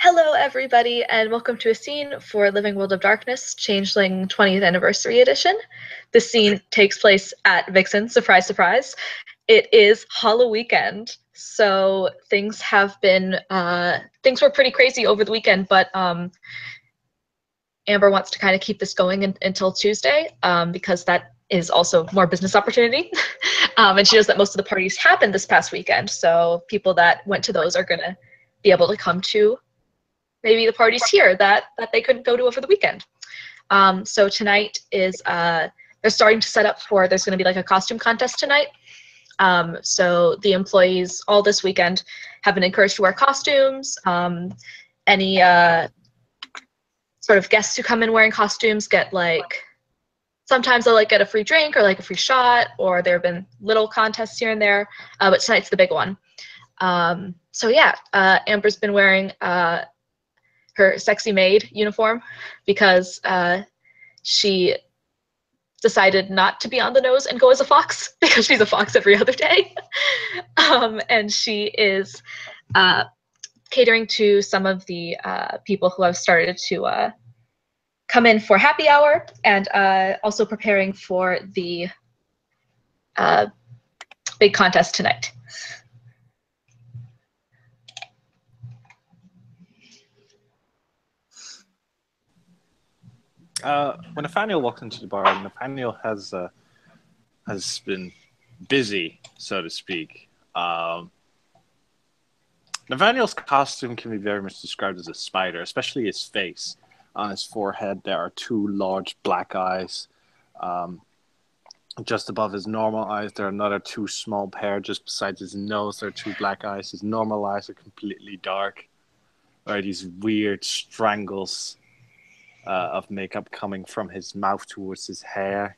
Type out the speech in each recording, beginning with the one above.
Hello, everybody, and welcome to a scene for Living World of Darkness, Changeling 20th Anniversary Edition. This scene takes place at Vixhain, surprise, surprise. It is Halloween weekend, so things were pretty crazy over the weekend, but Amber wants to kind of keep this going until Tuesday, because that is also more business opportunity. And she knows that most of the parties happened this past weekend, so people that went to those are going to be able to come to maybe the parties here that they couldn't go to over the weekend. So tonight is, they're starting to set up for, there's going to be like a costume contest tonight. So the employees all this weekend have been encouraged to wear costumes. Any sort of guests who come in wearing costumes get sometimes they'll get a free drink or a free shot, or there have been little contests here and there, but tonight's the big one. So yeah, Amber's been wearing her sexy maid uniform because she decided not to be on the nose and go as a fox because she's a fox every other day. And she is catering to some of the people who have started to come in for happy hour, and also preparing for the big contest tonight. When Nathaniel walks into the bar, Nathaniel has been busy, so to speak. Nathaniel's costume can be very much described as a spider, especially his face. On his forehead, there are two large black eyes. Just above his normal eyes, there are another two small pair. Just besides his nose, there are two black eyes. His normal eyes are completely dark. There are these weird strangles of makeup coming from his mouth towards his hair,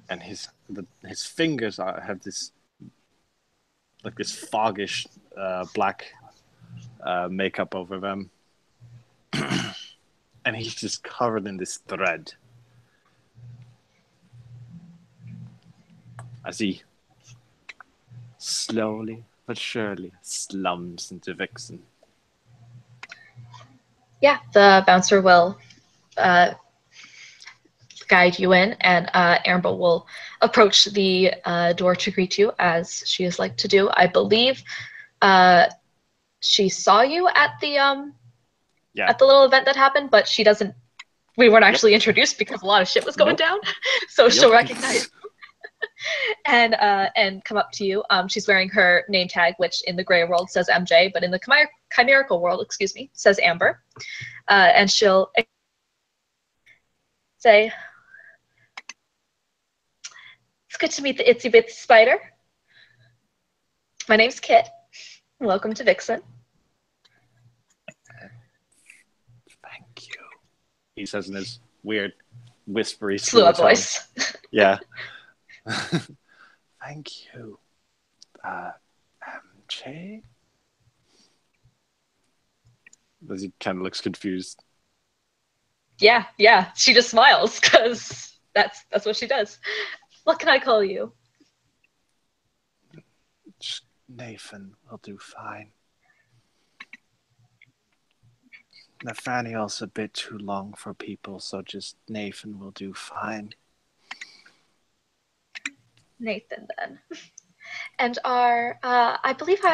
and his fingers have this foggish black makeup over them, and he's just covered in this thread as he slowly but surely slumps into Vixhain. Yeah, the bouncer will guide you in, and Amber will approach the door to greet you, as she is like to do. I believe she saw you at the little event that happened, but she doesn't. We weren't actually introduced because a lot of shit was going down, so she'll recognize you and come up to you. She's wearing her name tag, which in the gray world says MJ, but in the chimerical world, says Amber. And she'll say, "It's good to meet the itsy bitsy spider. My name's Kit. Welcome to Vixhain." Thank you, he says in his weird, whispery, slow voice. Yeah. Thank you, MJ. As he kind of looks confused. Yeah. She just smiles because that's what she does. What can I call you? Just Nathan will do fine. Nathaniel's a bit too long for people, so just Nathan will do fine. Nathan, then. And I believe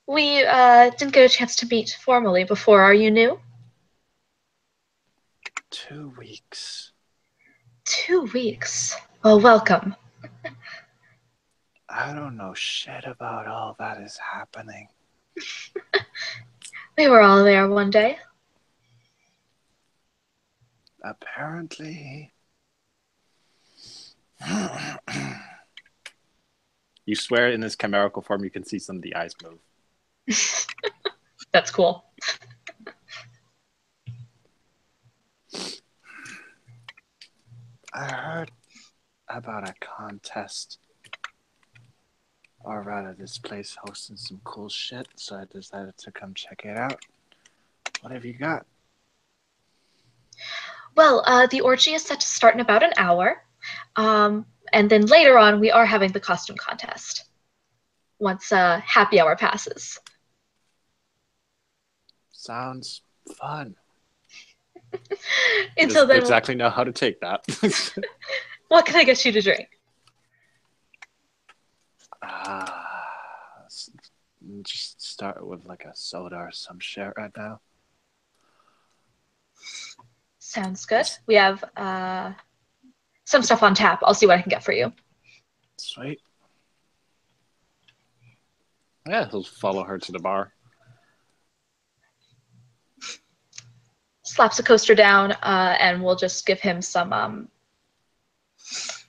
we didn't get a chance to meet formally before. Are you new? 2 weeks. 2 weeks? Well, welcome. I don't know shit about all that is happening. We were all there one day. Apparently. You swear in this chimerical form you can see some of the eyes move. That's cool. I heard about a contest. Or rather, this place hosting some cool shit, so I decided to come check it out. What have you got? Well, the orgy is set to start in about an hour. And then later on, we are having the costume contest once happy hour passes. Sounds fun. He Until doesn't then, exactly know how to take that. what can I get you to drink? Just start with like a soda or some shit right now. Sounds good. We have some stuff on tap. I'll see what I can get for you. Sweet. Yeah, he'll follow her to the bar. Slaps a coaster down, and we'll just give him some,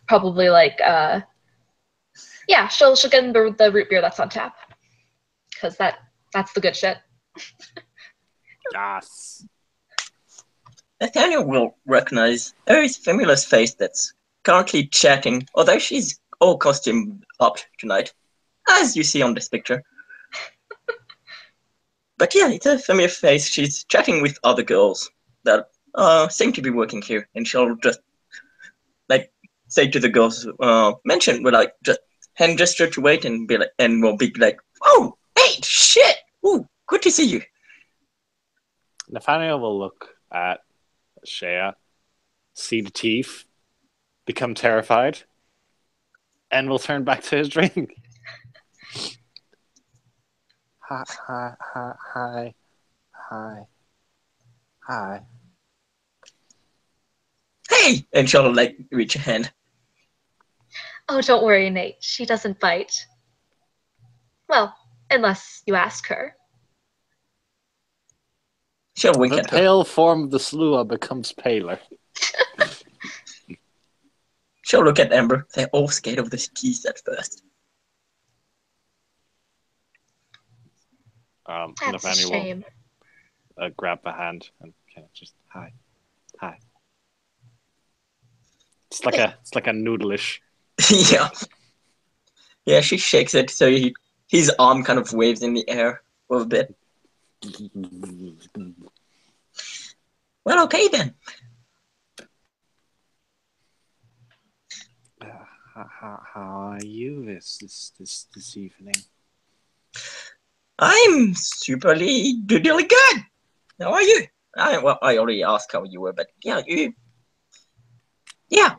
probably like, yeah, she'll get him the root beer that's on tap, because that's the good shit. Yes. Nathaniel will recognize a very familiar face that's currently chatting, although she's all costumed up tonight, as you see on this picture. But yeah, it's a familiar face. She's chatting with other girls that seem to be working here, and she'll just like say to the girls mentioned, will like just hand gesture to wait and be like, and will be like, "Oh, hey, shit! Ooh, good to see you." Nathaniel will look at Shea, see the teeth, become terrified, and will turn back to his drink. Hi, hi, hi, hi, hi, hi. Hey, and she'll like reach a hand. Oh, don't worry, Nate. She doesn't bite. Well, unless you ask her. She'll wink The at her. pale form of the slua becomes paler. She'll look at Amber. They're all scared of the teeth at first. That's a Nathaniel shame. will grab the hand and kind of just hi. It's like a noodleish. Yeah. Yeah, she shakes it so his arm kind of waves in the air for a bit. Well, okay then. How are you this evening? I'm superly doodly good. How are you? I already asked how you were, but yeah, yeah.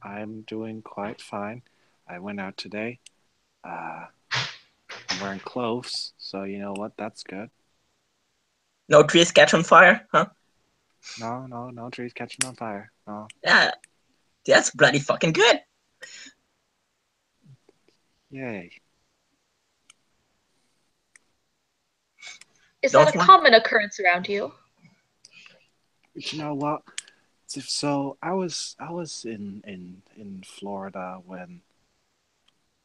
I'm doing quite fine. I went out today. I'm wearing clothes, so you know what? That's good. No trees catch on fire, huh? No trees catching on fire. No. Yeah, that's bloody fucking good. Yay. Is Don't that a you want- common occurrence around you? But you know what? So I was in Florida when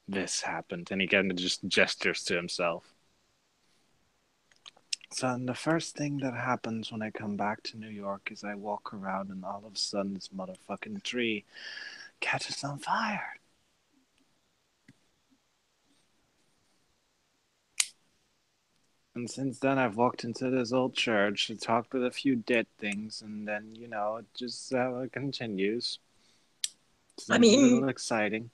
this happened, and he kind of just gestures to himself. So and the first thing that happens when I come back to New York is I walk around, and all of a sudden this motherfucking tree catches on fire. And since then, I've walked into this old church and talked with a few dead things, and then, you know, it just continues. I Seems a little mean, exciting.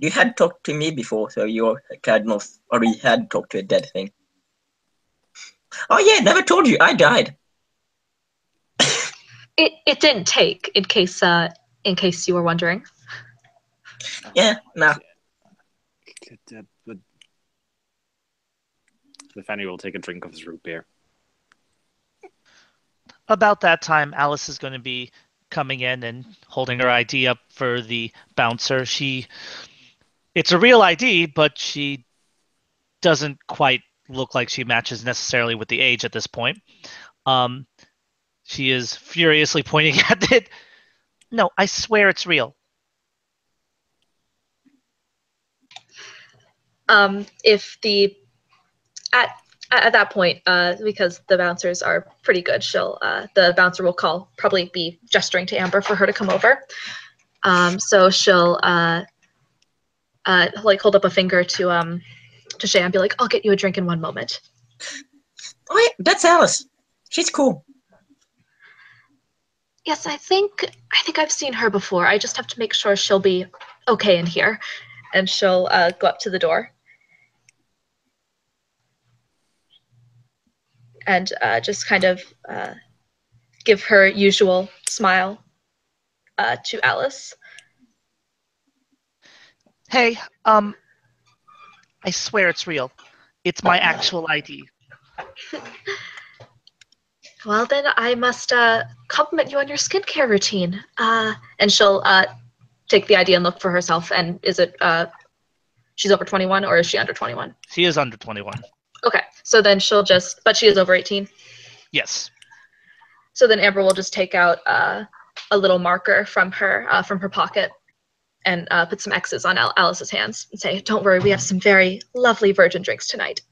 you had talked to me before, so you kind of already had talked to a dead thing. Oh yeah, never told you. I died. It didn't take, in case you were wondering. Yeah, nah. But Nathaniel will take a drink of his root beer. About that time, Alice is going to be coming in and holding her ID up for the bouncer. It's a real ID, but she doesn't quite look like she matches necessarily with the age at this point. She is furiously pointing at it. No, I swear it's real. If the at that point, because the bouncers are pretty good, the bouncer will probably be gesturing to Amber for her to come over. So she'll like hold up a finger to Shay and be like, "I'll get you a drink in one moment." Oh yeah, that's Alice. She's cool. Yes, I think I've seen her before. I just have to make sure she'll be okay in here, and she'll go up to the door. and just kind of give her usual smile to Alice. Hey, I swear it's real. It's my actual ID. Well, then I must compliment you on your skincare routine. And she'll take the ID and look for herself. And is it she's over 21 or is she under 21? She is under 21. Okay, so then but she is over 18. Yes. So then Amber will just take out a little marker from her pocket and put some X's on Alice's hands and say, "Don't worry, we have some very lovely virgin drinks tonight."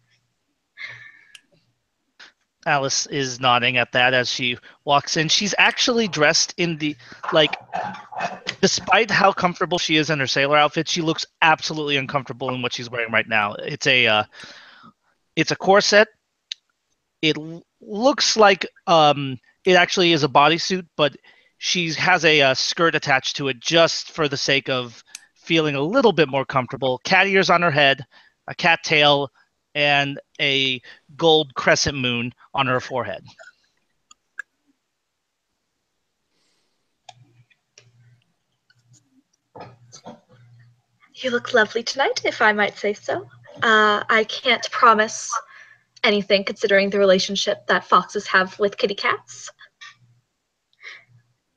Alice is nodding at that as she walks in. She's actually dressed in the, despite how comfortable she is in her sailor outfit, she looks absolutely uncomfortable in what she's wearing right now. It's a corset. It looks like it actually is a bodysuit, but she has a skirt attached to it just for the sake of feeling a little bit more comfortable. Cat ears on her head, a cat tail, and a gold crescent moon on her forehead. You look lovely tonight, if I might say so. I can't promise anything considering the relationship that foxes have with kitty cats.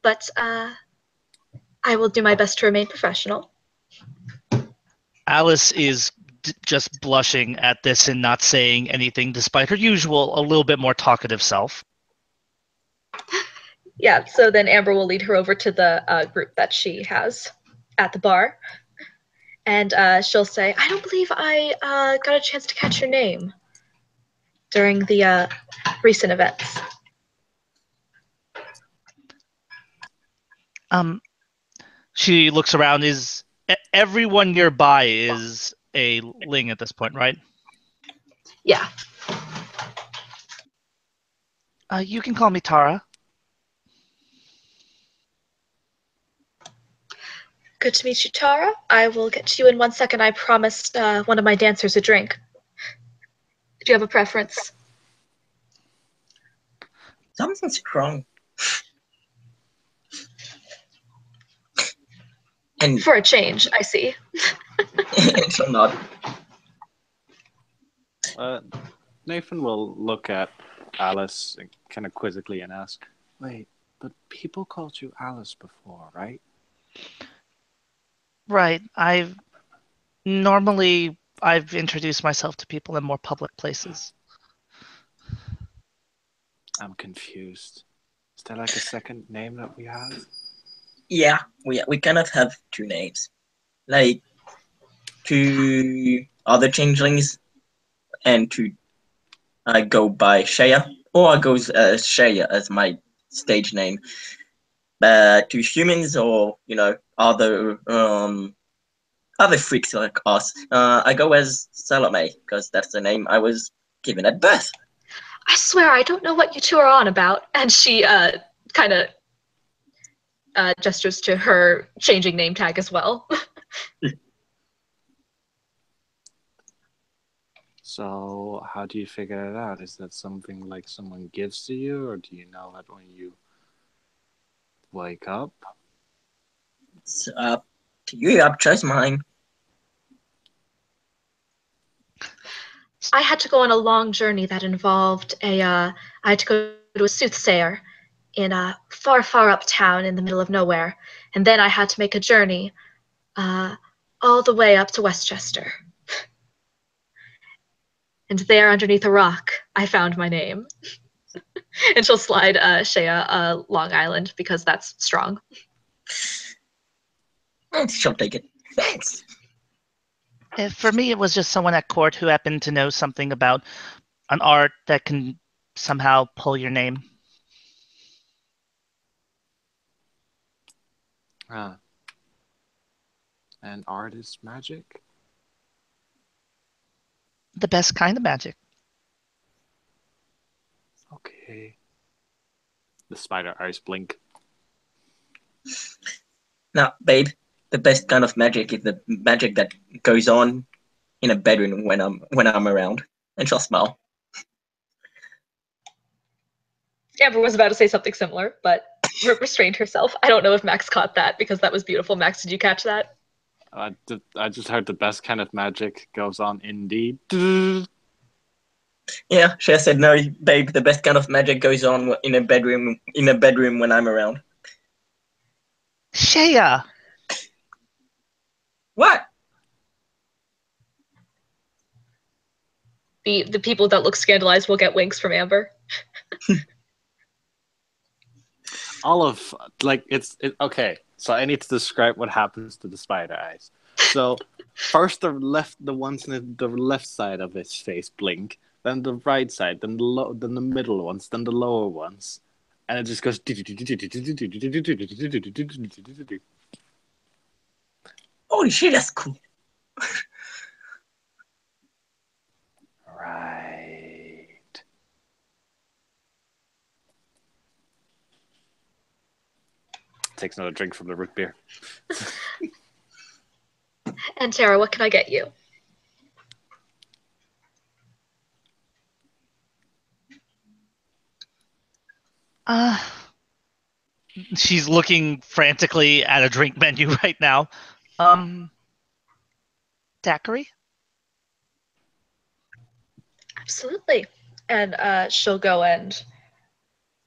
But I will do my best to remain professional. Alice is just blushing at this and not saying anything, despite her usual, a little bit more talkative self. Yeah, so then Amber will lead her over to the group that she has at the bar. And she'll say, "I don't believe I got a chance to catch your name during the recent events." She looks around. Everyone nearby is a Ling at this point, right? Yeah. You can call me Tara. Good to meet you, Tara. I will get to you in 1 second. I promised one of my dancers a drink. Do you have a preference? Something strong. And For a change, I see. she'll nod. Nathan will look at Alice kind of quizzically and ask, "Wait, but people called you Alice before, right?" Right. I've introduced myself to people in more public places. I'm confused. Is there like a second name that we have? Yeah, we kind of have two names. Like, two other changelings, and I go by Shaya, or I go Shaya as my stage name. But to humans or, other freaks like us, I go as Salome, because that's the name I was given at birth. I swear I don't know what you two are on about. And she kind of gestures to her changing name tag as well. So how do you figure it out? Is that something like someone gives to you, or do you know that when you wake up? It's up to you. I've chosen mine. I had to go on a long journey that involved I had to go to a soothsayer in a far, far uptown in the middle of nowhere. And then I had to make a journey all the way up to Westchester. And there, underneath a rock, I found my name. And she'll slide Shea Long Island because that's strong. And she'll take it. Thanks. For me, it was just someone at court who happened to know something about an art that can somehow pull your name. Ah. And art is magic? The best kind of magic. Okay. The spider eyes blink. Now, babe, the best kind of magic is the magic that goes on in a bedroom when I'm around. And she'll smile. Amber was about to say something similar, but restrained herself. I don't know if Max caught that because that was beautiful. Max, did you catch that? I just heard the best kind of magic goes on indeed. Yeah, she said, "No, babe, the best kind of magic goes on in a bedroom. In a bedroom when I'm around." Shea! What? The people that look scandalized will get winks from Amber. All of okay. So I need to describe what happens to the spider eyes. So first the ones in the left side of his face blink, then the right side, then the middle ones, then the lower ones, and it just goes. Holy shit, that's cool. Right. Takes another drink from the root beer. And Tara, what can I get you? She's looking frantically at a drink menu right now. Daiquiri? Absolutely. And she'll go and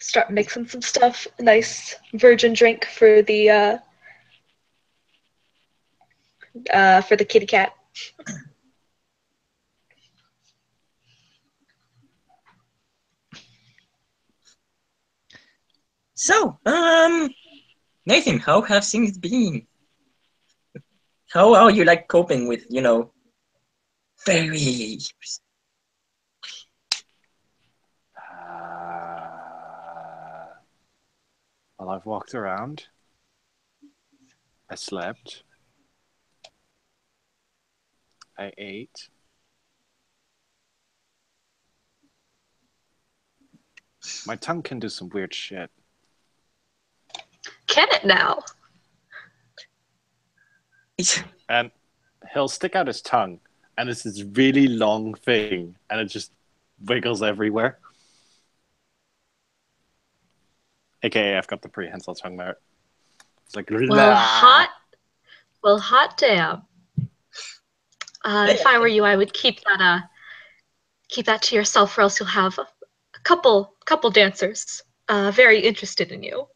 start mixing some stuff. A nice virgin drink for the kitty cat. So, Nathan, how have things been? How are you coping with, fairies? Well, I've walked around. I slept. I ate. My tongue can do some weird shit. Can it now? And he'll stick out his tongue, and it's this really long thing, and it just wiggles everywhere. AKA, I've got the prehensile tongue merit. It's like, well, hot damn. If I were you, I would keep that to yourself, or else you'll have a couple dancers very interested in you.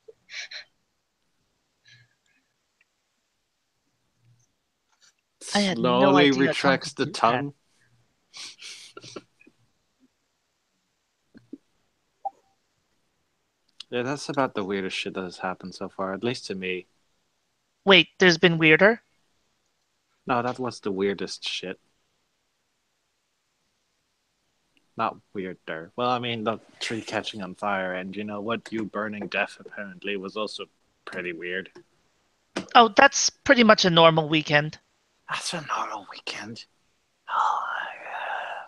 I had no slowly idea retracts the tongue. Yeah, that's about the weirdest shit that has happened so far, at least to me. Wait, there's been weirder? No, that was the weirdest shit. Not weirder. Well, I mean, the tree catching on fire and, you know, what, you burning death apparently was also pretty weird. Oh, that's pretty much a normal weekend. That's a normal weekend. Oh my god.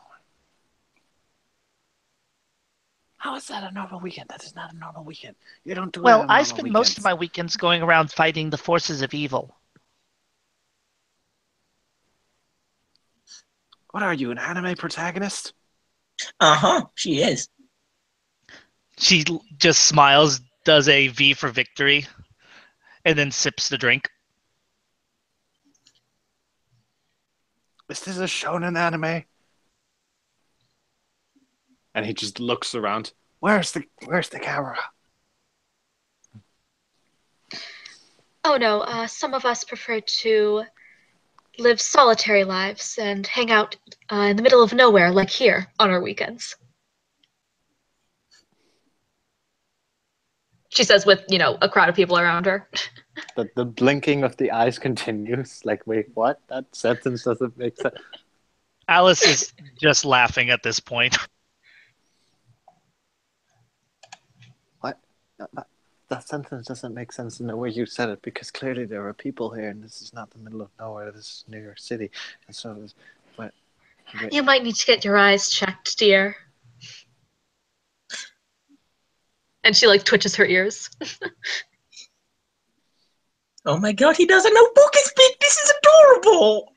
How is that a normal weekend? That is not a normal weekend. You don't do that Well, on I normal spend weekends. most of my weekends going around fighting the forces of evil. What are you, an anime protagonist? Uh-huh, she is. She just smiles, does a V for victory, and then sips the drink. Is this a shonen anime? And he just looks around. Where's the camera? Oh no, some of us prefer to live solitary lives and hang out in the middle of nowhere, like here, on our weekends. She says with, a crowd of people around her. The blinking of the eyes continues. Like, wait, what? That sentence doesn't make sense. Alice is just laughing at this point. What? That sentence doesn't make sense in the way you said it, because clearly there are people here, and this is not the middle of nowhere. This is New York City, and so. But you might need to get your eyes checked, dear. And she twitches her ears. Oh my god, he doesn't know Book speak. This is adorable.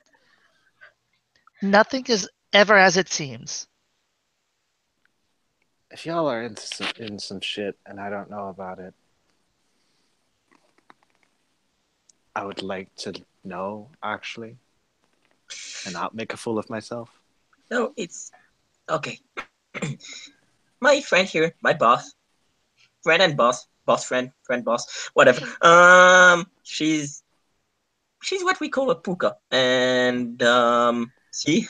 Nothing is ever as it seems. If y'all are in some shit and I don't know about it, I would like to know, actually, and not make a fool of myself. No, it's okay. My friend here, my boss, friend and boss, boss friend, friend boss, whatever. She's what we call a puka, and see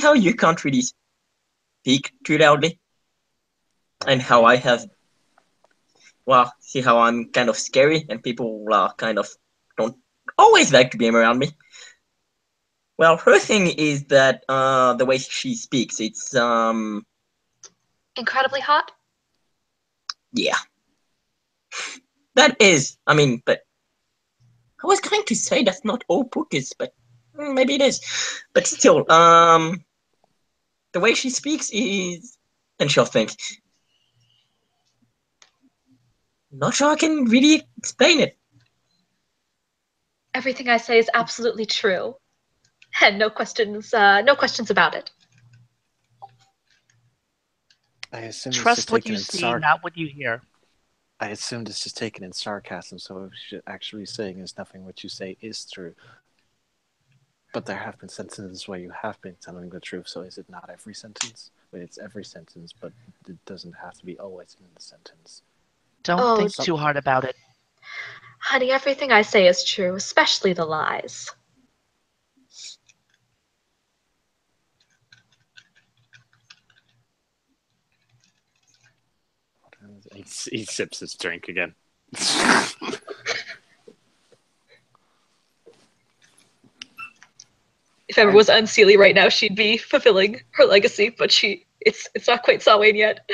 how you can't really speak too loudly, and how I have see how I'm kind of scary, and people kind of don't always like to be around me. Well, her thing is that the way she speaks, it's Incredibly hot? yeah, that is. I mean, but I was going to say that's not all pukas, but maybe it is. But still, the way she speaks is, and she'll think, not sure I can really explain it. Everything I say is absolutely true. And no questions about it. I assume it's just Trust what taken you in see, not what you hear. I assumed it's just taken in sarcasm, so what you're actually saying is nothing what you say is true. But there have been sentences where you have been telling the truth, so is it not every sentence? Well, it's every sentence, but it doesn't have to be always in the sentence. Don't Oh, think too hard about it. honey, everything I say is true, especially the lies. He sips his drink again. If Emma was unseelie right now, she'd be fulfilling her legacy, but it's not quite Sawain yet.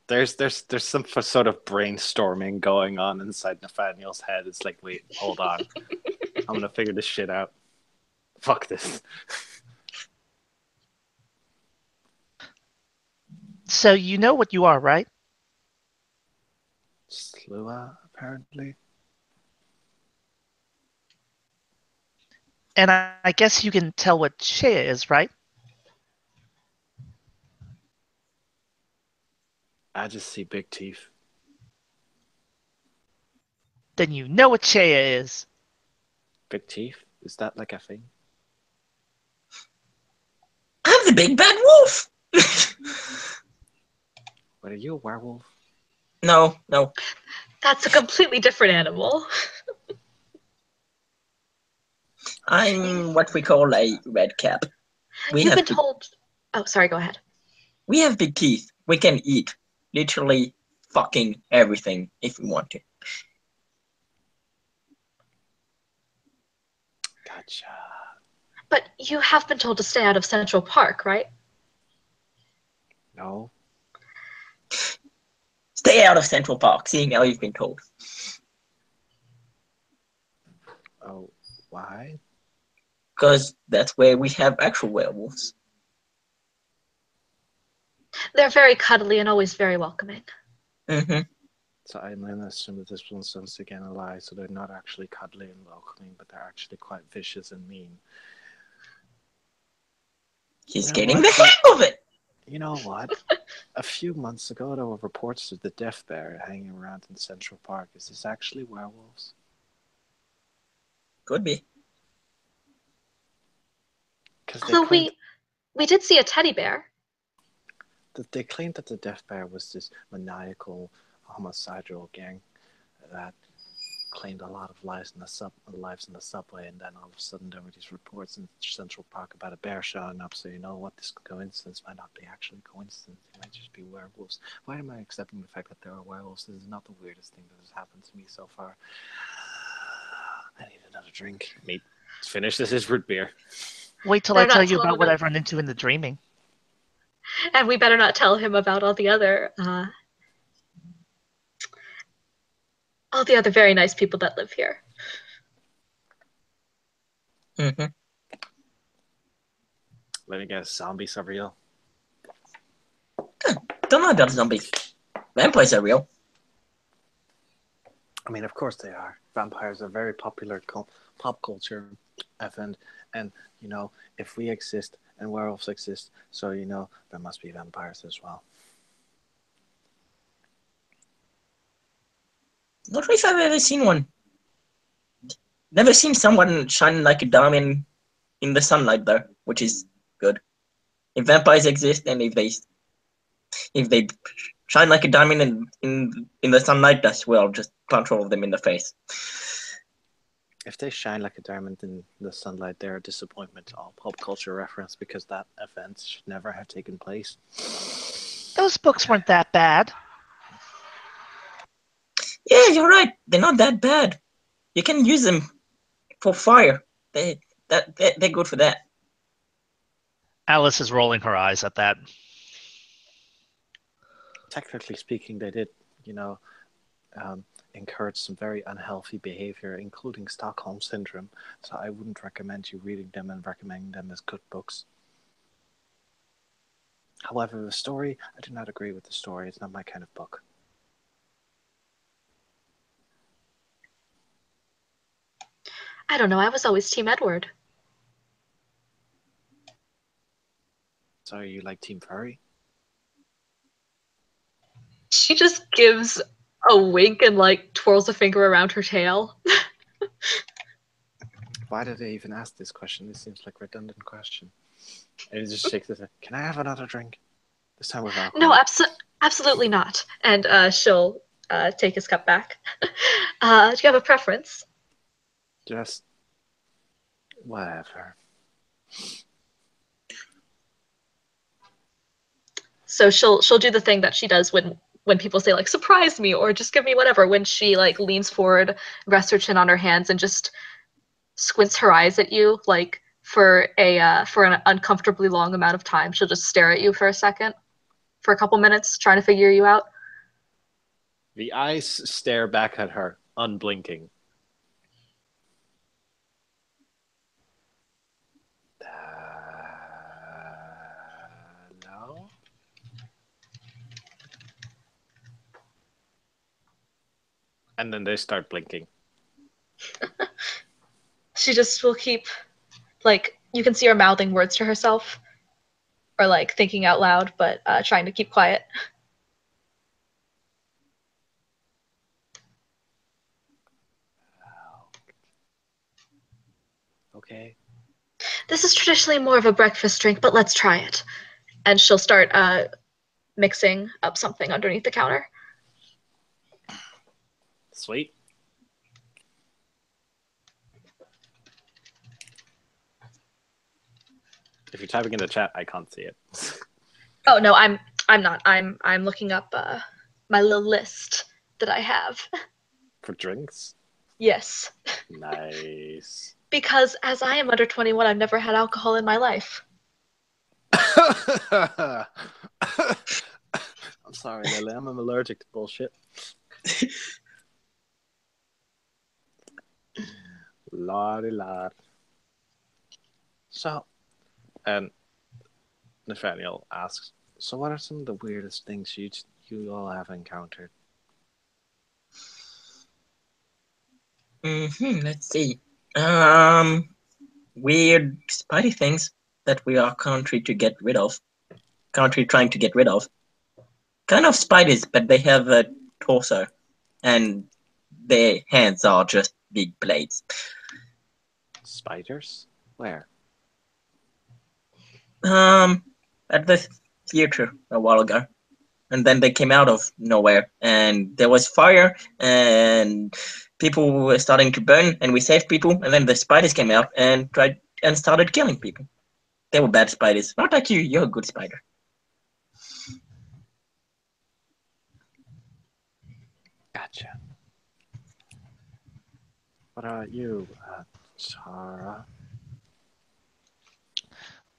There's some sort of brainstorming going on inside Nathaniel's head. It's like, wait, hold on. I'm gonna figure this shit out. Fuck this. So you know what you are, right? Slua, apparently. And I guess you can tell what Shea is, right? I just see big teeth. Then you know what Shea is. Big teeth? Is that like a thing? I'm the big bad wolf. Wait, are you a werewolf? No. That's a completely different animal. I'm what we call a red cap. You've been told. Oh, sorry, go ahead. We have big teeth. We can eat literally fucking everything if we want to. Gotcha. But you have been told to stay out of Central Park, right? No. Stay out of Central Park, seeing how you've been told. Oh, why? Because that's where we have actual werewolves. They're very cuddly and always very welcoming. Mm-hmm. So I'm gonna assume that this one's once again a lie, so they're not actually cuddly and welcoming, but they're actually quite vicious and mean. He's You know getting what? the hang of it. You know what? A few months ago, there were reports of the Death Bear hanging around in Central Park. Is this actually werewolves? Could be. Because Although we did see a teddy bear. they claimed that the Death Bear was this maniacal, homicidal gang that claimed a lot of lives in the subway, and then all of a sudden there were these reports in Central Park about a bear showing up. So you know what, this coincidence might not be actually coincidence. It might just be werewolves. Why am I accepting the fact that there are werewolves? This is not the weirdest thing that has happened to me so far. I need another drink. Mate, finish this root beer. Wait till They're I tell not you telling about what him. I've run into in the dreaming. And we better not tell him about all the other very nice people that live here. Mm-hmm. Let me guess, zombies are real. Don't know about zombies. Vampires are real. I mean, of course they are. Vampires are very popular pop culture event, and if we exist and werewolves exist, so there must be vampires as well. Not sure if I've ever seen one. Never seen someone shine like a diamond in the sunlight though, which is good. If vampires exist and if they shine like a diamond in the sunlight, that's well, just punch all of them in the face. If they shine like a diamond in the sunlight, they're a disappointment to all pop culture reference because that event should never have taken place. Those books weren't that bad. Yeah, you're right. They're not that bad. You can use them for fire. They're good for that. Alice is rolling her eyes at that. Technically speaking, they did, encourage some very unhealthy behavior, including Stockholm Syndrome. So I wouldn't recommend you reading them and recommending them as good books. However, the story, I do not agree with the story. It's not my kind of book. I don't know. I was always Team Edward. So you like Team Furry? She just gives a wink and like twirls a finger around her tail. Why did I even ask this question? This seems like a redundant question. And he just shakes his head. Can I have another drink? This time with alcohol. No, absolutely not. And she'll take his cup back. Do you have a preference? Just whatever. So she'll do the thing that she does when people say like surprise me or just give me whatever, when she like leans forward, rests her chin on her hands, and just squints her eyes at you like for an uncomfortably long amount of time. She'll just stare at you for a second, for a couple minutes, trying to figure you out. The eyes stare back at her, unblinking. No? And then they start blinking. She just will keep, like, you can see her mouthing words to herself or like thinking out loud, but trying to keep quiet. Okay. This is traditionally more of a breakfast drink, but let's try it. And she'll start mixing up something underneath the counter. Sweet. If you're typing in the chat, I can't see it. Oh no, I'm not. I'm looking up my little list that I have. For drinks? Yes. Nice. Because as I am under 21, I've never had alcohol in my life. I'm sorry, Lily. I'm allergic to bullshit. Lordy lord. So, and Nathaniel asks, so what are some of the weirdest things you all have encountered? Let's see. Weird spidey things that we are currently trying to get rid of. Kind of spiders, but they have a torso, and their hands are just big blades. Spiders? Where? At the theater a while ago. And then they came out of nowhere, and there was fire, and people were starting to burn, and we saved people, and then the spiders came out and started killing people. They were bad spiders. Not like you. You're a good spider. Gotcha. What about you, Tara?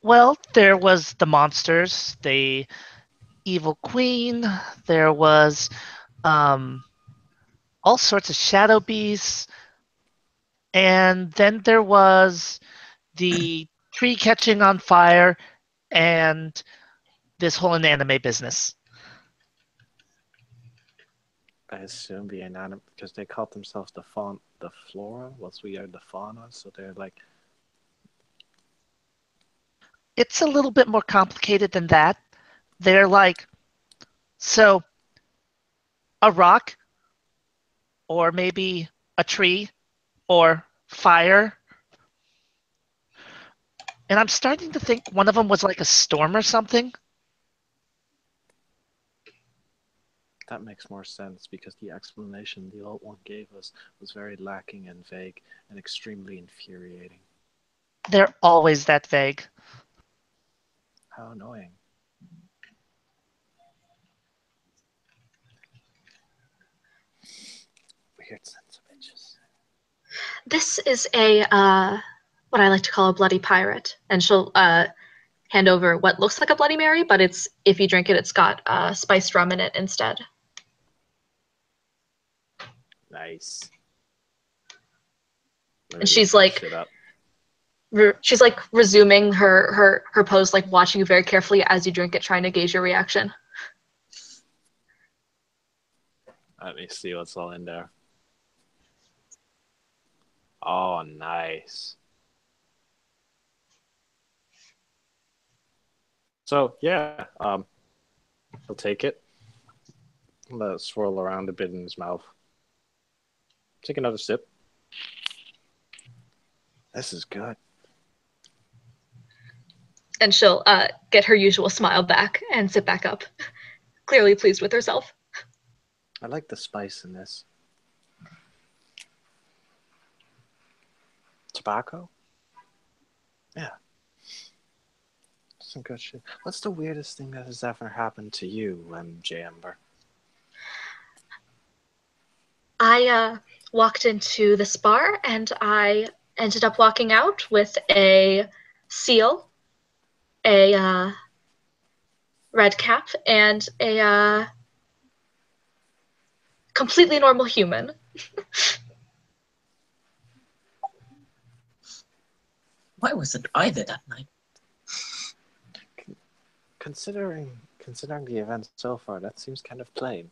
Well, there was the monsters, the evil queen. There was all sorts of shadow beasts, and then there was the tree catching on fire and this whole anime business. I assume the inanimate, because they called themselves the flora. Once we are the fauna, so they're like It's a little bit more complicated than that. They're like, so a rock, or maybe a tree, or fire. And I'm starting to think one of them was like a storm or something. That makes more sense because the explanation the old one gave us was very lacking and vague and extremely infuriating. They're always that vague. How annoying. Weird sons of bitches. This is a what I like to call a bloody pirate, and she'll hand over what looks like a Bloody Mary, but it's if you drink it, it's got spiced rum in it instead. Nice. And she's like, shit up. she's like resuming her pose, like watching you very carefully as you drink it, trying to gauge your reaction. Let me see what's all in there. Oh, nice. So yeah, he'll take it. Let it swirl around a bit in his mouth. Take another sip. This is good. And she'll get her usual smile back and sit back up, clearly pleased with herself. I like the spice in this. Tobacco? Yeah. Some good shit. What's the weirdest thing that has ever happened to you, MJ Ember? I walked into this bar and I ended up walking out with a seal, a red cap, and a completely normal human. Why wasn't I there that night? Considering the events so far, that seems kind of plain.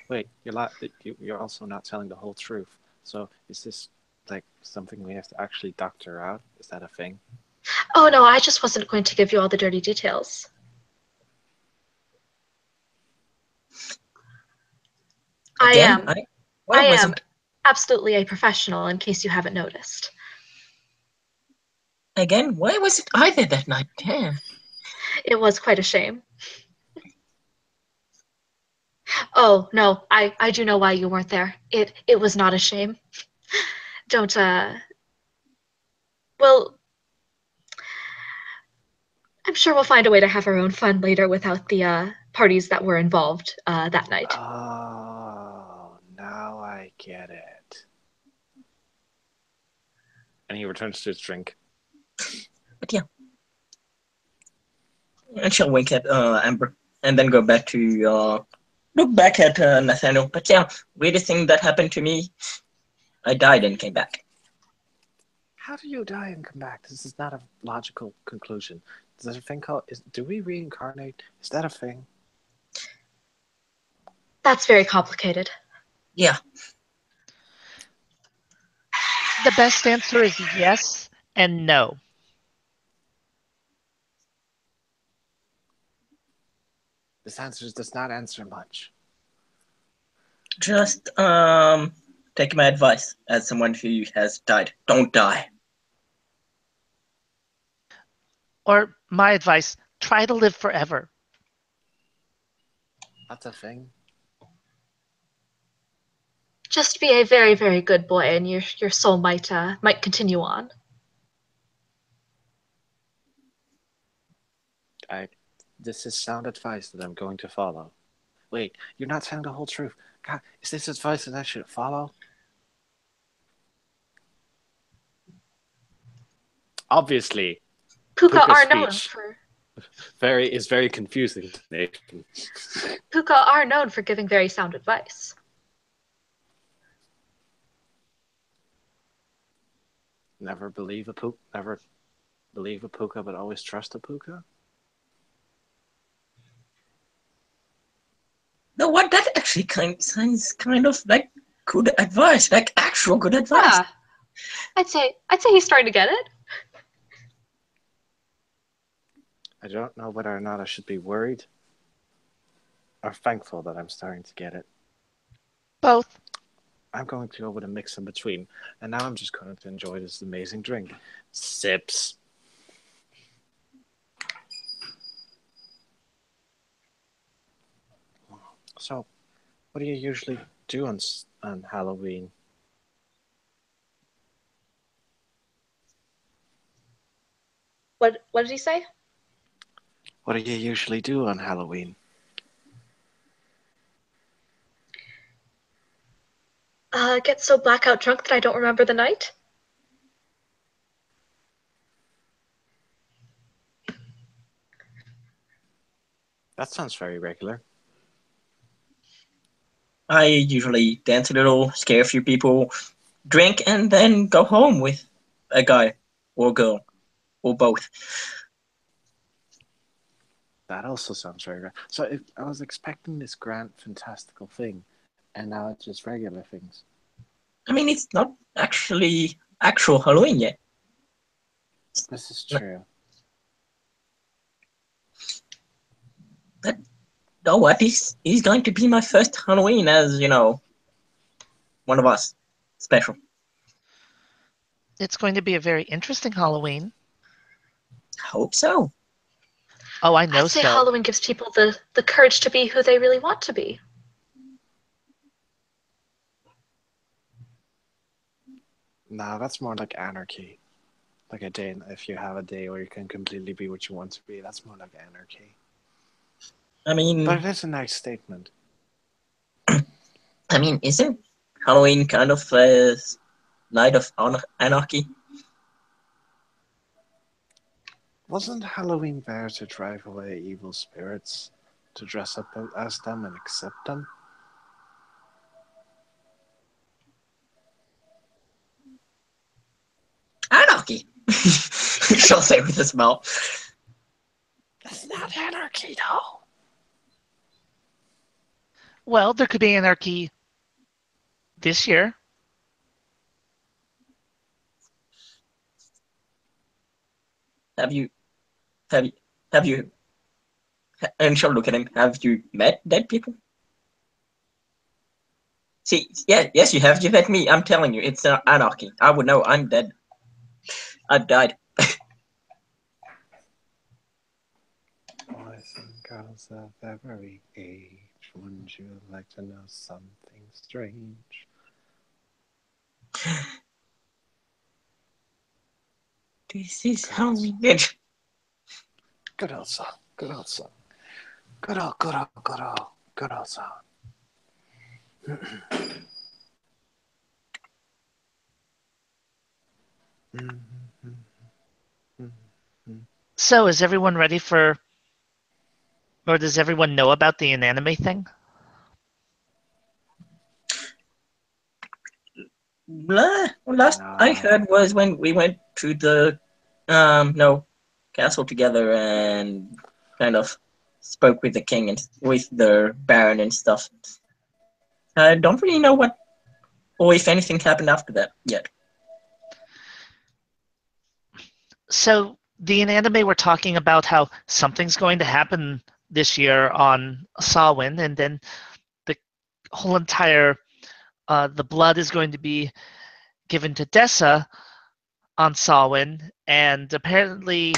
Wait, you're also not telling the whole truth. So is this like something we have to actually doctor out? Is that a thing? Oh no, I just wasn't going to give you all the dirty details. Again, I why am wasn't absolutely a professional, in case you haven't noticed. again? Why wasn't I there that night? Damn. It was quite a shame. Oh no, I do know why you weren't there. It was not a shame. Don't well, I'm sure we'll find a way to have our own fun later without the parties that were involved that night. Oh, now I get it. And he returns to his drink. But yeah. And she'll wink at Amber and then go back to look back at Nathaniel. But yeah, weirdest thing that happened to me, I died and came back. How do you die and come back? This is not a logical conclusion. There's a thing called do we reincarnate? Is that a thing? That's very complicated. Yeah. The best answer is yes and no. This answer does not answer much. Just take my advice as someone who has died. Don't die. Or my advice, try to live forever. That's a thing. Just be a very, very good boy, and your soul might continue on. This is sound advice that I'm going to follow. Wait, you're not telling the whole truth. God, is this advice that I should follow? Obviously, Puka Puka's are known speech for is very confusing to Nathan. Puka are known for giving very sound advice. Never believe a puka, but always trust a puka. No, what? That actually sounds kind of like good advice, like actual good advice. Yeah, I'd say he's starting to get it. I don't know whether or not I should be worried or thankful that I'm starting to get it. Both. I'm going to go with a mix in between, and now I'm just going to enjoy this amazing drink. Sips. So, what do you usually do on Halloween? What did he say? What do you usually do on Halloween? Get so blackout drunk that I don't remember the night. That sounds very regular. I usually dance a little, scare a few people, drink, and then go home with a guy or girl or both. That also sounds very regular. So if I was expecting this grand, fantastical thing, and now it's just regular things. I mean, it's not actually actual Halloween yet. This is true. But know what? He's going to be my first Halloween as, one of us. Special. It's going to be a very interesting Halloween. Hope so. Oh, I know I'd say so. Halloween gives people the courage to be who they really want to be. No, that's more like anarchy. Like a day, if you have a day where you can completely be what you want to be, that's more like anarchy. I mean, But it is a nice statement. isn't Halloween kind of a night of anarchy? Wasn't Halloween there to drive away evil spirits, to dress up as them and accept them? Anarchy! Shall say with a smile. It's not anarchy, though. Well, there could be anarchy this year. Have you, have you, and she'll look at him, have you met dead people? See, yeah, yes, you have. You met me. I'm telling you, it's anarchy. I would know. I'm dead. I died. Boys and girls of every age, wouldn't you like to know something strange? This is Halloween. Bitch. Good old song. Good old song. Good old, good old, good old, good old song. So, is everyone ready for, or does everyone know about the anime thing? Last I heard was when we went to the castle together and kind of spoke with the king and with the baron and stuff. I don't really know what or if anything happened after that yet. So, the anime were talking about how something's going to happen this year on Samhain, and then the whole entire the blood is going to be given to Dessa on Samhain, and apparently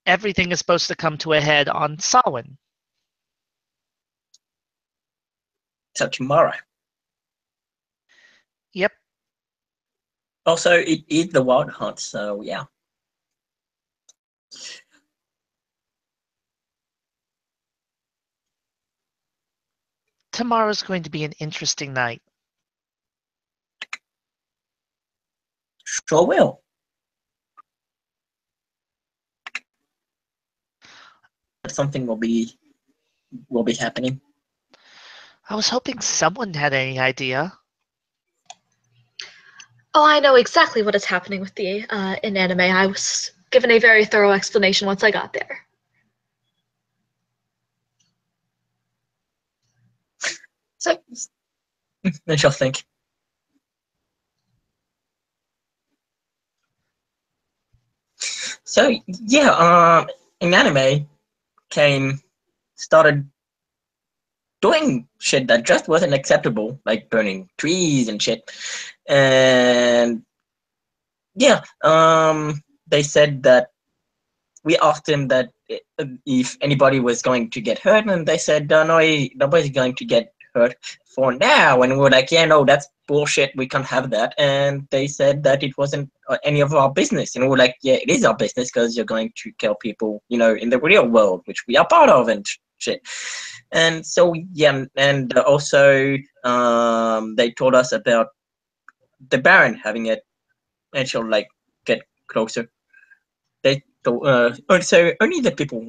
everything is supposed to come to a head on Samhain. So tomorrow. Yep. Also, it is the wild hunt, so yeah. Tomorrow's going to be an interesting night. Sure will. Something will be happening. I was hoping someone had any idea. Oh, I know exactly what is happening with the in anime. I was given a very thorough explanation once I got there. So then she'll think. So yeah, in anime started doing shit that just wasn't acceptable, like burning trees and shit. And yeah, they said that we asked them that if anybody was going to get hurt, and they said no, nobody's going to get hurt for now. And we were like, yeah, no, that's bullshit. We can't have that. And they said that it wasn't any of our business. And we were like, yeah, it is our business because you're going to kill people, in the real world, which we are part of and shit. And so yeah, and also they told us about the Baron having it, and she'll like get closer. They so only the people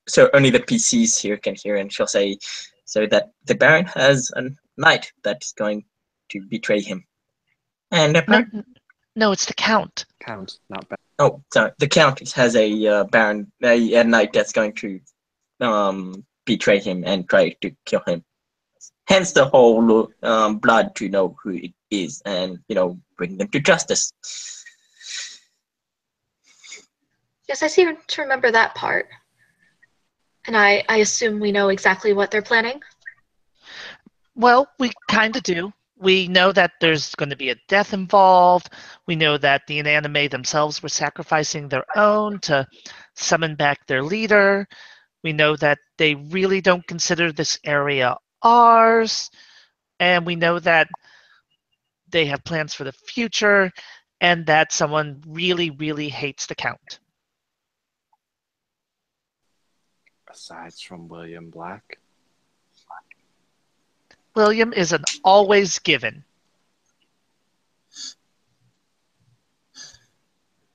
so only the PCs here can hear, and she'll say so that the Baron has a knight that's going to betray him, and apparently No, it's the Count. Count, not bad. oh, sorry, the Count has a Baron, a knight that's going to betray him and try to kill him. Hence the whole blood to know who it is and bring them to justice. Yes, I seem to remember that part. And I assume we know exactly what they're planning? Well, we kind of do. We know that there's going to be a death involved. We know that the Inanimate themselves were sacrificing their own to summon back their leader. We know that they really don't consider this area ours. And we know that they have plans for the future and that someone really, really hates the Count. Aside from William Black. William is an always given.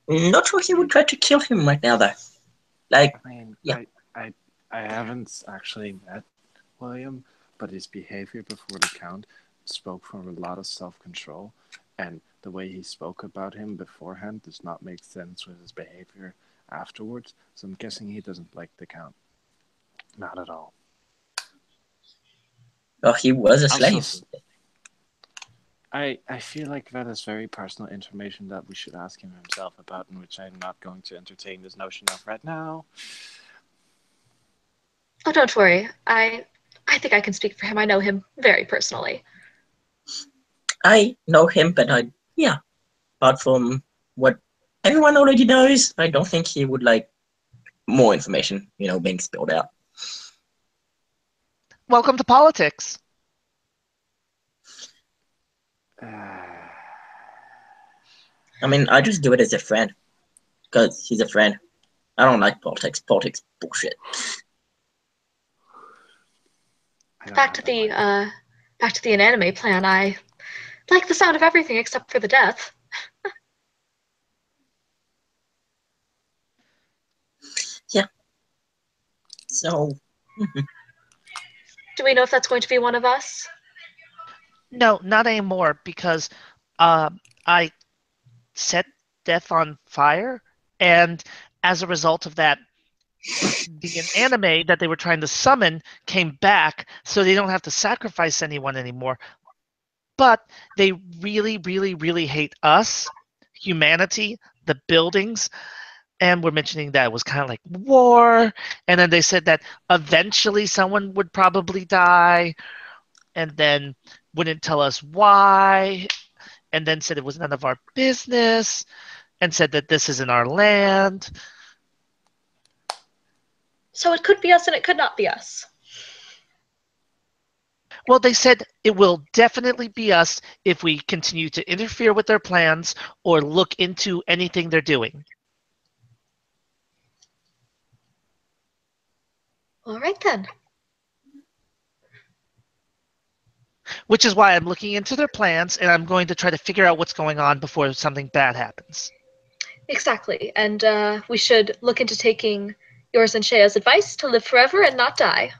Not sure he would try to kill him right now, though. Like, I mean, yeah. I haven't actually met William, but his behavior before the Count spoke from a lot of self-control, and the way he spoke about him beforehand does not make sense with his behavior afterwards, so I'm guessing he doesn't like the Count. Not at all. Well, he was a slave. Also, I feel like that is very personal information that we should ask him himself about, in which I'm not going to entertain this notion of right now. Oh, don't worry. I think I can speak for him. I know him very personally. I know him, but apart from what everyone already knows, I don't think he would like more information, being spilled out. Welcome to politics. I mean, I just do it as a friend because he's a friend. I don't like politics. Politics bullshit. Back to the Inanimate plan. I like the sound of everything except for the death. Yeah. So. Do we know if that's going to be one of us? No, not anymore, because I set death on fire, and as a result of that, the anime that they were trying to summon came back, so they don't have to sacrifice anyone anymore. But they really, really, really hate us, humanity, the buildings, and we're mentioning that it was kind of like war, and then they said that eventually someone would probably die, and then wouldn't tell us why, and then said it was none of our business, and said that this isn't our land. So it could be us and it could not be us. Well, they said it will definitely be us if we continue to interfere with their plans or look into anything they're doing. All right, then. Which is why I'm looking into their plans, and I'm going to try to figure out what's going on before something bad happens. Exactly. And we should look into taking yours and Shea's advice to live forever and not die.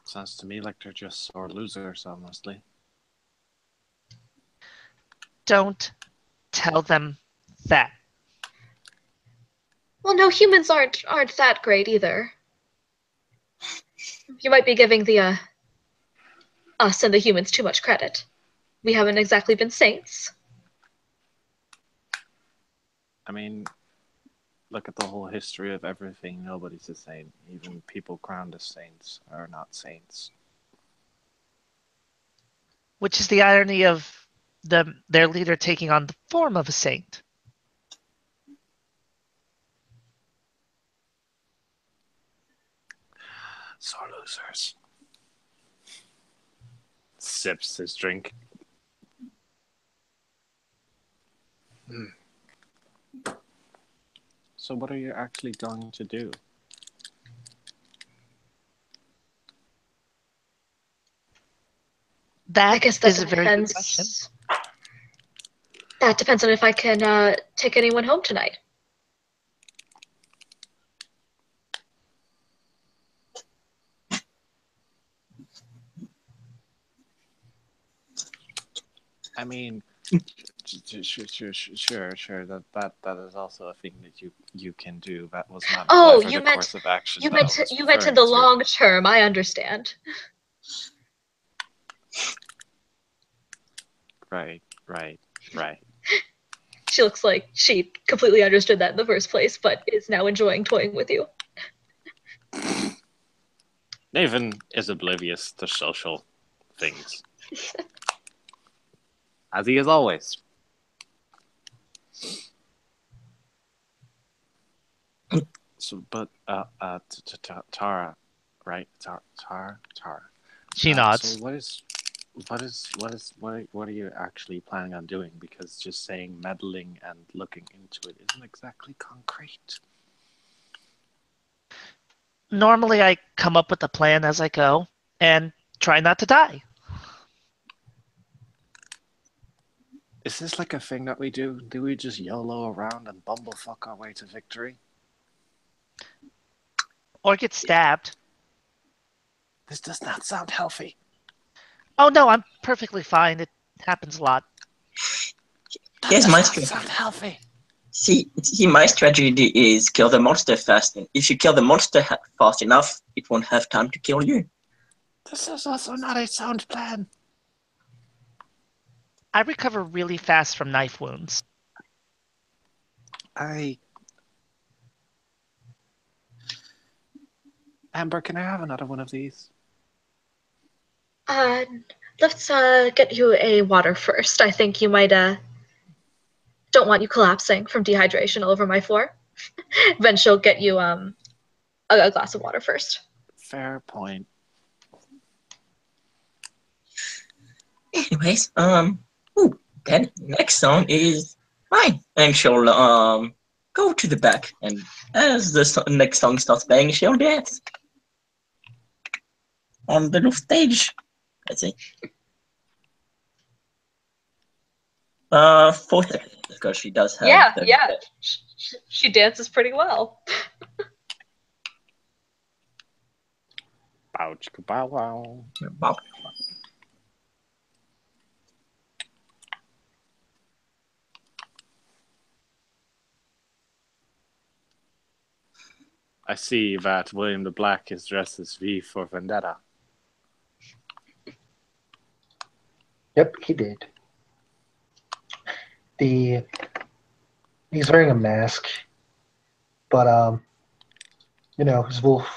Sounds to me like they're just sore losers, honestly. Don't tell them that. Well, no, humans aren't that great either. You might be giving the us and the humans too much credit. We haven't exactly been saints. I mean, look at the whole history of everything. Nobody's a saint. Even people crowned as saints are not saints. Which is the irony of their leader taking on the form of a saint. Sore losers. Sips his drink. So what are you actually going to do? That I guess that is a very good question. depends. That depends on if I can take anyone home tonight. I mean, sure. That is also a thing that you can do. That was not Oh, however, the course of action you that I meant was you meant in referring the to. long term. I understand. Right. She looks like she completely understood that in the first place, but is now enjoying toying with you. Nathan is oblivious to social things, as he is always. So, but Tara, right? Tara. She nods. So what are you actually planning on doing? Because just saying meddling and looking into it isn't exactly concrete. Normally, I come up with a plan as I go and try not to die. Is this like a thing that we do? Do we just YOLO around and bumblefuck our way to victory? Or get stabbed. This does not sound healthy. Oh no, I'm perfectly fine. It happens a lot. Here's my Sound strategy. healthy. See, my strategy is kill the monster fast. And if you kill the monster fast enough, it won't have time to kill you. This is also not a sound plan. I recover really fast from knife wounds. Amber, can I have another one of these? Let's get you a water first. I think you might don't want you collapsing from dehydration all over my floor. Then she'll get you a glass of water first. Fair point. Anyways, then next song is mine, and she'll go to the back, and as the next song starts playing, she'll dance on the little stage. Let's see. 4 seconds, because she does have. Yeah. She dances pretty well. Bow chicka bow wow. Wow. I see that William the Black is dressed as V for Vendetta. Yep, he did. He's wearing a mask, but his wolf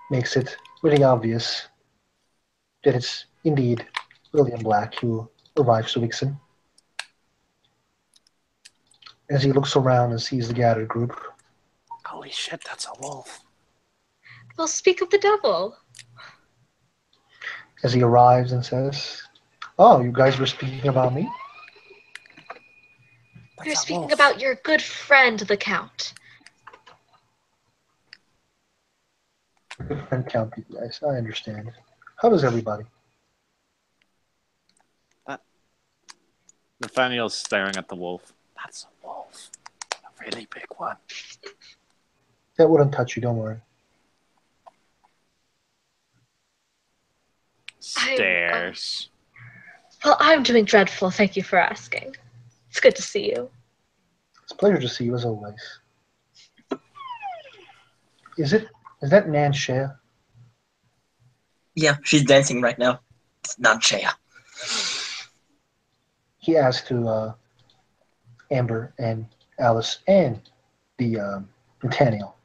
makes it really obvious that it's indeed William Black who arrives to Vixen. As he looks around and sees the gathered group, Holy shit, that's a wolf. Well, speak of the devil. as he arrives and says, "Oh, you guys were speaking about me? We're speaking about your good friend, the Count. Good friend Count, you guys. I understand. How does everybody?" Nathaniel's staring at the wolf. That's a wolf. A really big one. That wouldn't touch you, don't worry. Stares. Well, I'm doing dreadful. Thank you for asking. It's good to see you. It's a pleasure to see you as always. Is that Nan Shea? Yeah, she's dancing right now. It's not Shea. He asked to Amber and Alice and the Nathaniel.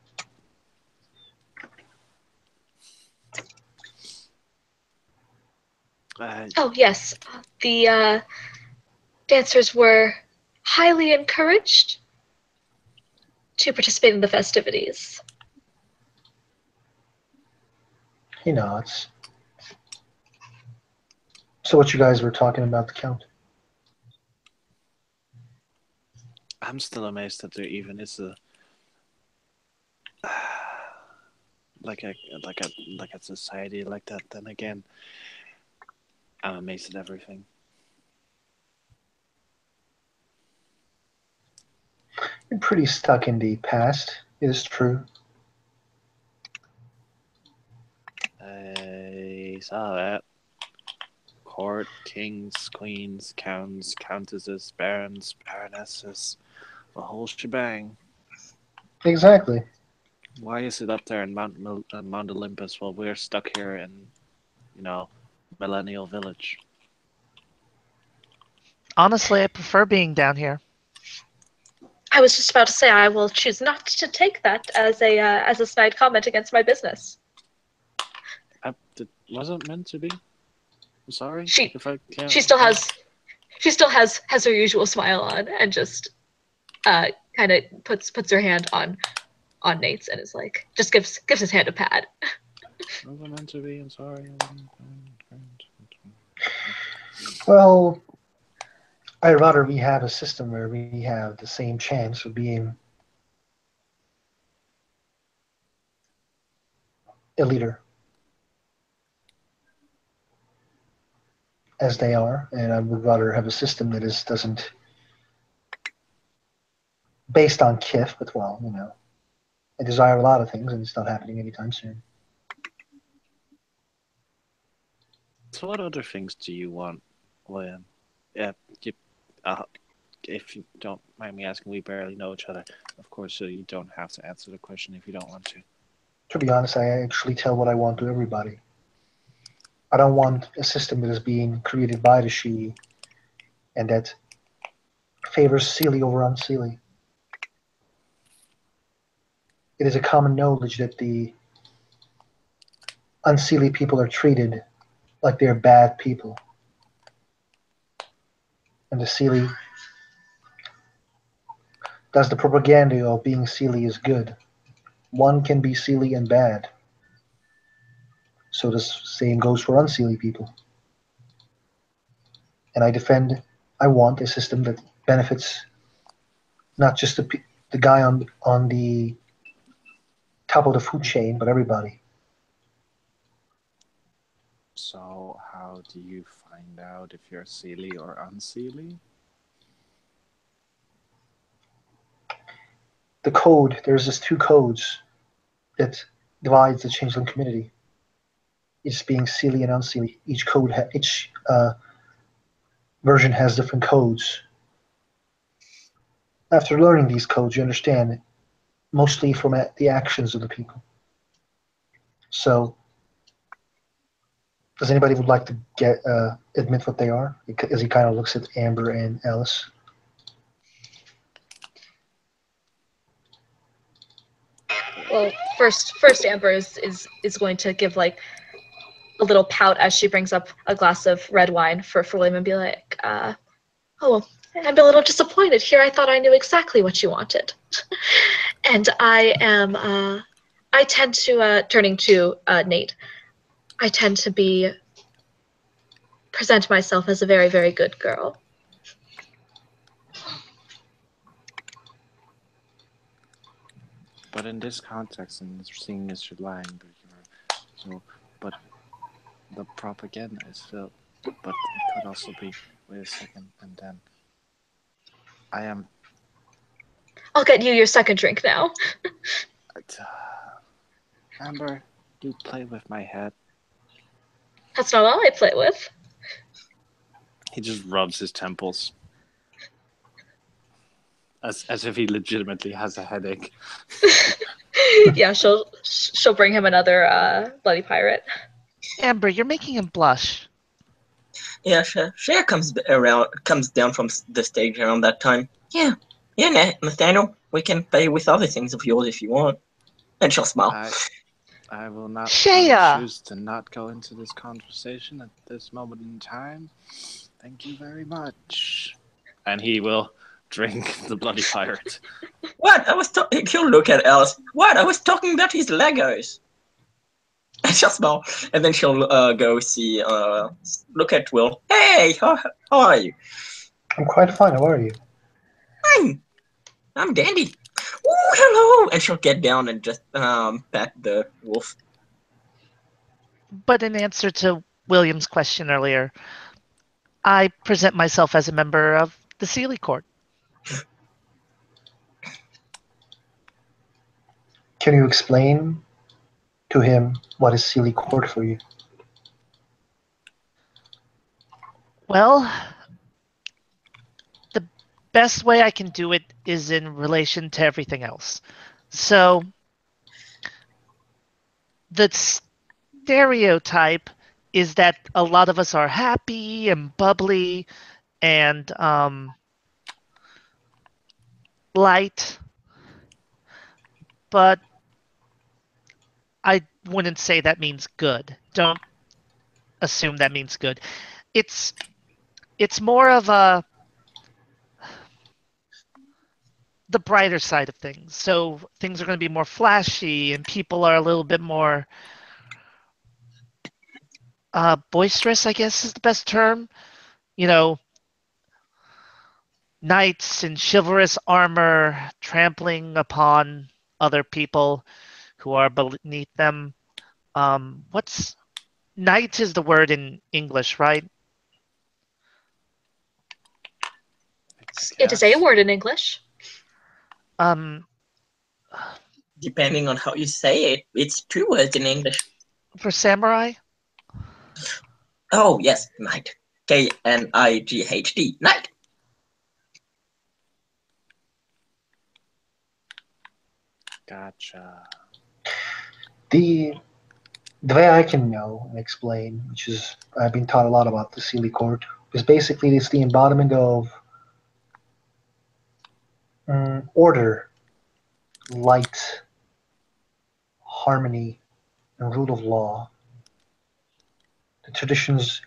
Oh, yes. The dancers were highly encouraged to participate in the festivities. He nods. So what you guys were talking about the count? I'm still amazed that there even is a like a society like that. Then again, I'm amazed at everything. You're pretty stuck in the past. It is true. I saw that. Court, kings, queens, counts, countesses, barons, baronesses, the whole shebang. Exactly. Why is it up there in Mount Olympus while we're stuck here in, Millennial Village? Honestly, I prefer being down here. I was just about to say I will choose not to take that as a snide comment against my business. Wasn't meant to be. I'm sorry. She She still has her usual smile on and just kind of puts her hand on Nate's and is like just gives his hand a pat. Wasn't meant to be. I'm sorry. Well, I'd rather we have a system where we have the same chance of being a leader as they are, and I would rather have a system that doesn't based on KIF, but I desire a lot of things, and it's not happening anytime soon. So, what other things do you want, William? Yeah, if you don't mind me asking, we barely know each other. Of course, so you don't have to answer the question if you don't want to. To be honest, I actually tell what I want to everybody. I don't want a system that is being created by the Shi and that favors Seelie over unseelie. It is a common knowledge that the unseelie people are treated like they're bad people. And the Seelie does the propaganda of being Seelie is good. One can be Seelie and bad. So the same goes for unseelie people. And I want a system that benefits not just the guy on the top of the food chain, but everybody. So, how do you find out if you're Seelie or unseelie? The code, there's just two codes that divides the changeling community. It's being Seelie and unseelie. Each version has different codes. After learning these codes, you understand mostly from the actions of the people. So, does anybody would like to admit what they are? As he kind of looks at Amber and Alice. Well, first Amber is going to give like a little pout as she brings up a glass of red wine for William and be like, oh, I'm a little disappointed here. I thought I knew exactly what you wanted. And I tend to, turning to Nate, I tend to present myself as a very, very good girl. But in this context, and seeing as you're lying, but the propaganda is filled. But it could also be, wait a second, and then I am. I'll get you your second drink now. Amber, you play with my head. That's not all I play with. He just rubs his temples. As if he legitimately has a headache. Yeah, she'll bring him another bloody pirate. Amber, you're making him blush. Yeah, Cher comes down from the stage around that time. Yeah, Nathaniel. We can pay with other things of yours if you want. And she'll smile. I will not. I Shea! will choose to not go into this conversation at this moment in time. Thank you very much. And he will drink the bloody pirate. What? He'll look at Alice. What? I was talking about his Legos. And she'll smile. And then she'll go see, look at Will. Hey, how are you? I'm quite fine. How are you? I'm dandy. Oh, hello. And she'll get down and just pat the wolf. But in answer to William's question earlier, I present myself as a member of the Sealy Court. Can you explain to him what is Sealy Court for you? Well, the best way I can do it is in relation to everything else. So, the stereotype is that a lot of us are happy and bubbly and light, but I wouldn't say that means good. Don't assume that means good. It's more of the brighter side of things. So things are going to be more flashy, and people are a little bit more boisterous, I guess is the best term. You know, knights in chivalrous armor trampling upon other people who are beneath them. What's knight is the word in English, right? It is a word in English. Depending on how you say it, it's 2 words in English. For samurai? Oh, yes, knight. K-N-I-G-H-T. Knight. Gotcha. The way I can know and explain, which is I've been taught a lot about the Sealy Court, is basically it's the embodiment of order, light, harmony, and rule of law. The traditions,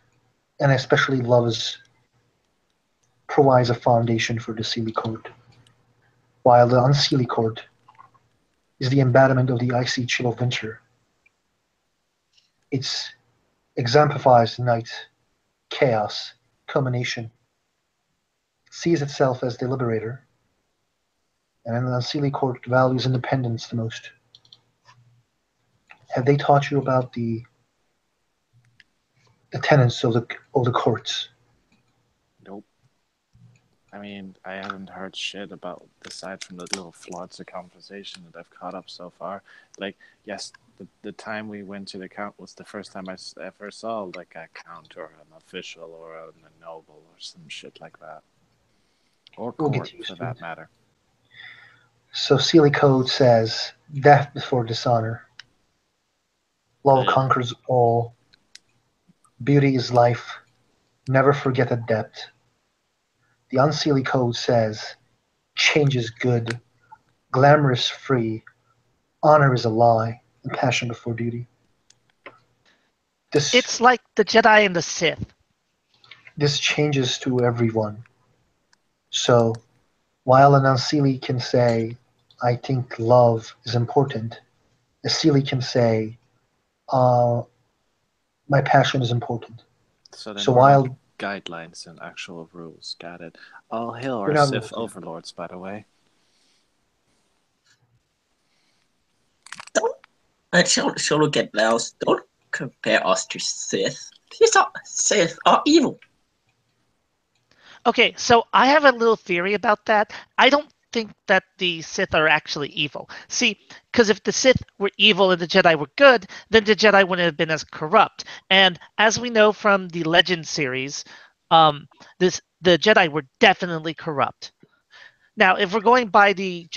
and especially loves, provides a foundation for the Sealy Court, while the Unsealy Court is the embodiment of the icy chill of winter. It exemplifies night, chaos, culmination, sees itself as the liberator, and in the Unsealy Court values independence the most. Have they taught you about the tenets of the courts? Nope. I mean, I haven't heard shit about aside from the little floods of conversation that I've caught up so far. Like, yes, the time we went to the count was the first time I ever saw like a count or an official or a noble or some shit like that, or We'll get court to you for soon. that matter. So Sealy Code says, death before dishonor. Love Yeah. conquers all. Beauty is life. Never forget a debt. The Unsealy Code says, change is good. Glamour is free. Honor is a lie. And passion before duty. It's like the Jedi and the Sith. This changes to everyone. So, while an Unsealy can say, I think love is important, a Sealy can say, my passion is important. So then So we're while on guidelines and actual rules. Got it. All hail We're our not Sith rules, yeah. overlords, by the way. And she'll look at Laos. Don't compare us to Sith. Sith are evil. Okay, so I have a little theory about that. I don't think that the Sith are actually evil. See, because if the Sith were evil and the Jedi were good, then the Jedi wouldn't have been as corrupt. And as we know from the Legend series, the Jedi were definitely corrupt. Now, if we're going by the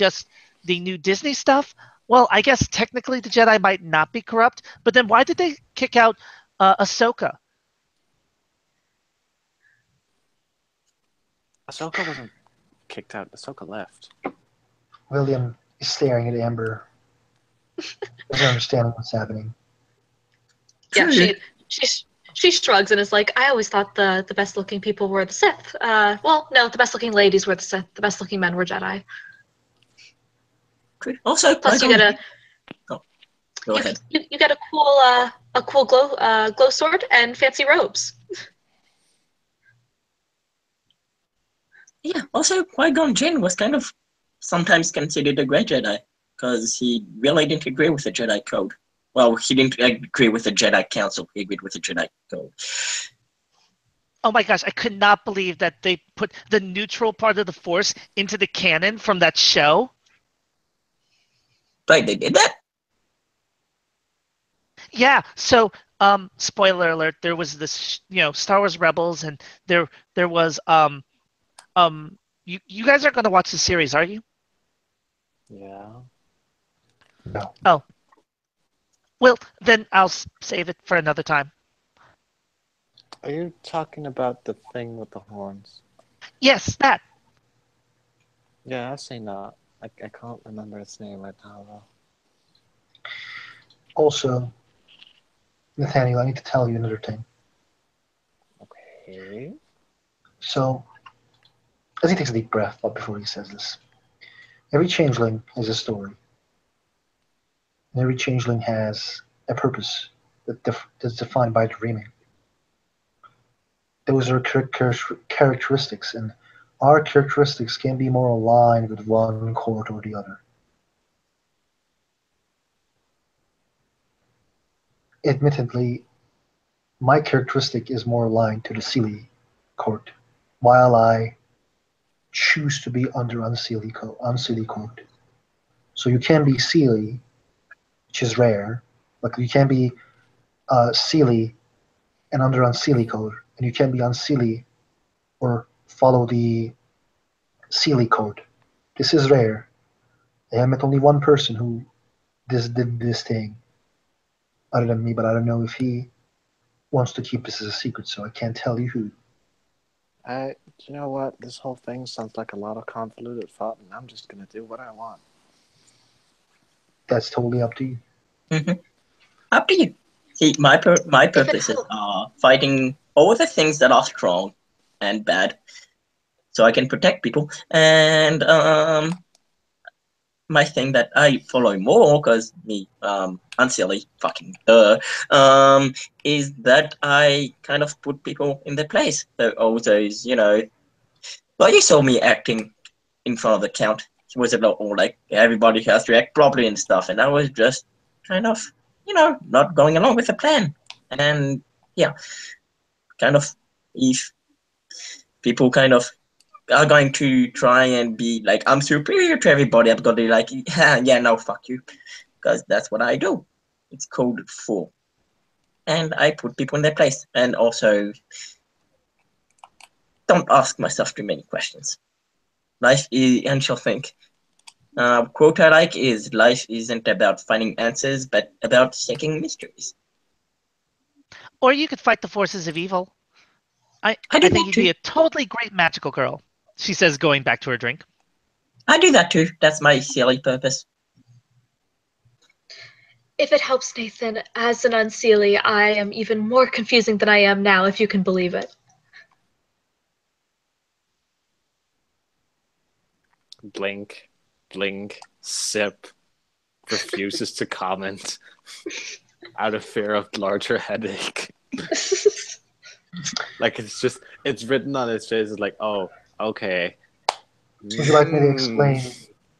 new Disney stuff, well, I guess technically the Jedi might not be corrupt, but then why did they kick out Ahsoka? Ahsoka wasn't kicked out. Ahsoka left. William is staring at Amber, doesn't understand what's happening. Yeah, True. she shrugs and is like, I always thought the best looking people were the Sith. Well, no, the best looking ladies were the Sith. The best looking men were Jedi. True. Also, Plus, you get a go ahead. you get a cool glow sword and fancy robes. Yeah. Also, Qui-Gon Jinn was kind of sometimes considered a great Jedi because he really didn't agree with the Jedi code. Well, he didn't agree with the Jedi Council. He agreed with the Jedi code. Oh my gosh, I could not believe that they put the neutral part of the Force into the canon from that show. Right, they did that. Yeah, so spoiler alert, there was this, Star Wars Rebels, and there was you guys aren't going to watch the series, are you? Yeah. No. Oh. Well, then I'll save it for another time. Are you talking about the thing with the horns? Yes, that. Yeah, I'd say not. I can't remember its name right now, though. Also, Nathaniel, I need to tell you another thing. Okay. So, as he takes a deep breath before he says this, every changeling has a story. And every changeling has a purpose that's defined by dreaming. Those are characteristics, and our characteristics can be more aligned with one court or the other. Admittedly, my characteristic is more aligned to the Sealy court, while I choose to be under Unseelie court. So you can be Sealy, which is rare. Like you can be Sealy and under Unseelie code, and you can be Unseelie or follow the Sealy code. This is rare. I have met only one person who did this thing other than me, but I don't know if he wants to keep this as a secret, so I can't tell you who. You know what? This whole thing sounds like a lot of convoluted thought, and I'm just gonna do what I want. That's totally up to you. Mm-hmm. Up to you. See, my purpose is fighting all the things that are strong and bad, so I can protect people. And my thing that I follow more, because me, unsilly, fucking is that I kind of put people in their place. So all those, well, you saw me acting in front of the count. He was a lot all like, everybody has to act properly and stuff, and I was just kind of, not going along with the plan. And yeah, kind of, if people kind of are going to try and be like, I'm superior to everybody, I'm going to be like, yeah, no, fuck you. Because that's what I do. It's coded for. And I put people in their place. And also, don't ask myself too many questions. Life is, and she'll think, quote I like is, life isn't about finding answers, but about seeking mysteries. Or you could fight the forces of evil. I do think that you'd too. be a totally great magical girl, she says, going back to her drink. I do that too. That's my silly purpose. If it helps, Nathan, as an Unseelie, I am even more confusing than I am now, if you can believe it. Blink, sip, refuses to comment out of fear of larger headache. Like it's written on his face. It's like, oh, okay. Would you like me to explain?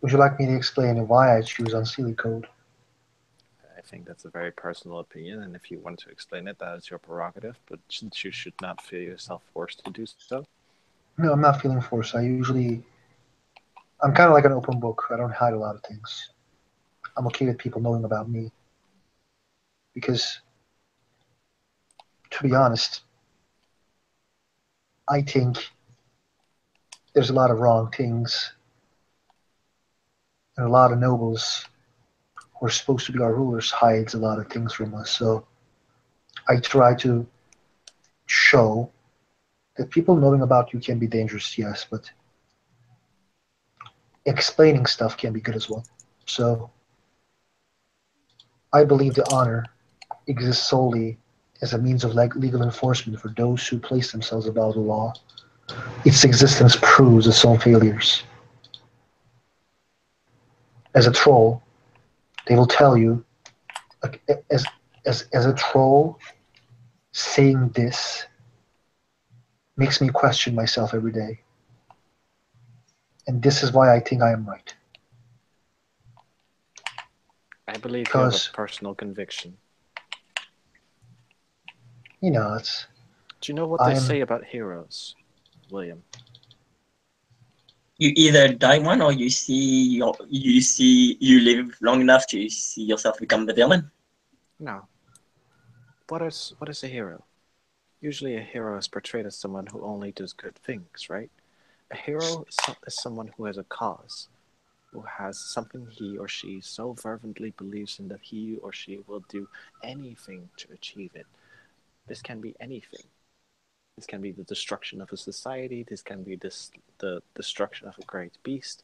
Would you like me to explain why I choose Unseelie code? I think that's a very personal opinion, and if you want to explain it, that is your prerogative. But you should not feel yourself forced to do so. No, I'm not feeling forced. I'm kind of like an open book. I don't hide a lot of things. I'm okay with people knowing about me. Because, to be honest, I think there's a lot of wrong things. And a lot of nobles who are supposed to be our rulers hides a lot of things from us. So I try to show that people knowing about you can be dangerous, yes, but explaining stuff can be good as well. So I believe the honor exists solely as a means of legal enforcement for those who place themselves above the law. Its existence proves its own failures. As a troll, they will tell you, as a troll, saying this makes me question myself every day. And this is why I think I am right. I believe you have a Because, personal conviction. it's Do you know what they I'm say about heroes, William? You either die one, or you live long enough to see yourself become the villain. No. What is a hero? Usually a hero is portrayed as someone who only does good things, right? A hero is someone who has a cause, who has something he or she so fervently believes in that he or she will do anything to achieve it. This can be anything. This can be the destruction of a society, this can be the destruction of a great beast.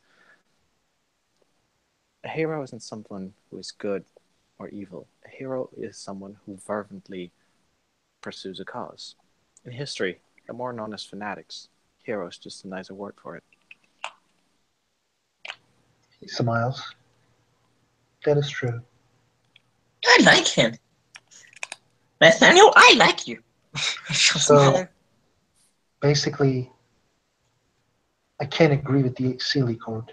A hero isn't someone who is good or evil. A hero is someone who fervently pursues a cause. In history, they're more known as fanatics. Hero is just a nicer word for it. He smiles. That is true. I like him. Nathaniel, I like you. So basically, I can't agree with the Sealy Code.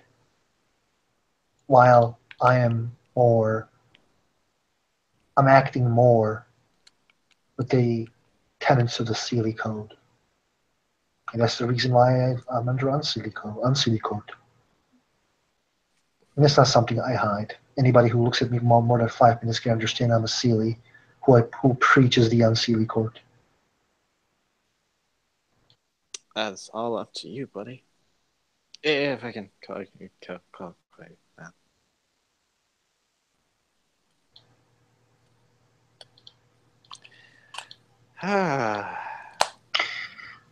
While I'm acting more with the tenets of the Sealy Code. And that's the reason why I'm under Unsealy Code. And it's not something I hide. Anybody who looks at me more than 5 minutes can understand I'm a Sealy who preaches the Unsealy Code. That's all up to you, buddy. If I can call that.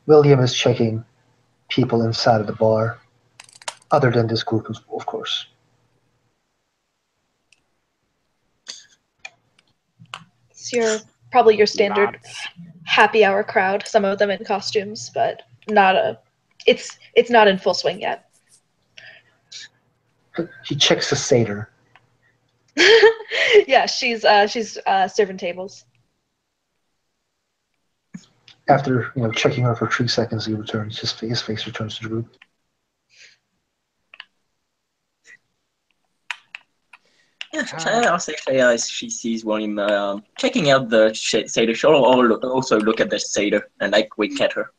William is checking people inside of the bar, other than this group, of course. It's probably your standard Lots. happy hour crowd. Some of them in costumes, but it's not in full swing yet. He checks the satyr. Yeah, she's serving tables. After checking her for 3 seconds, he returns. His face returns to the group. I'll say she sees William checking out the satyr. She'll also look at the satyr and wink at her.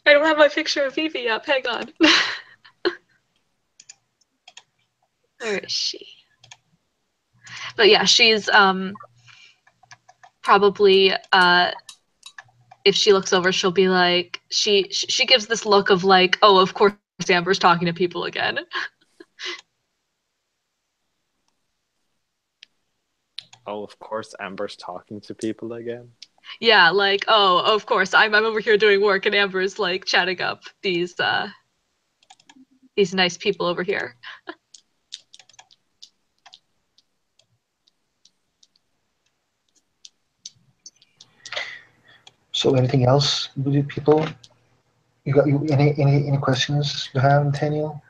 I don't have my picture of Vivi up. Hang on. Where is she? But yeah, she's probably if she looks over, she'll be like she gives this look of like, oh, of course Amber's talking to people again. Oh, of course Amber's talking to people again. Yeah, like, oh, of course, I'm over here doing work and Amber's like chatting up these nice people over here. So, anything else, people? You got any questions you have, Nathaniel?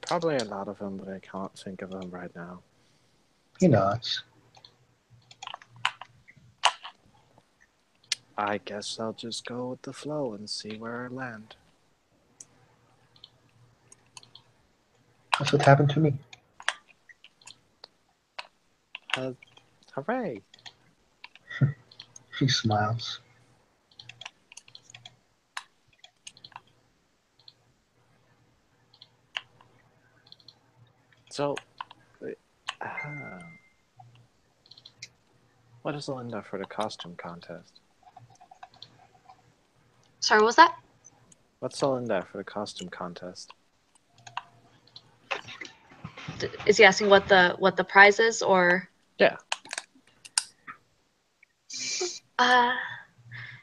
Probably a lot of them, but I can't think of them right now. He nods. I guess I'll just go with the flow and see where I land. That's what happened to me. Hooray! He smiles. So, what is Linda for the costume contest? Sorry, what was that? What's Linda for the costume contest? Is he asking what the prize is, or? Yeah.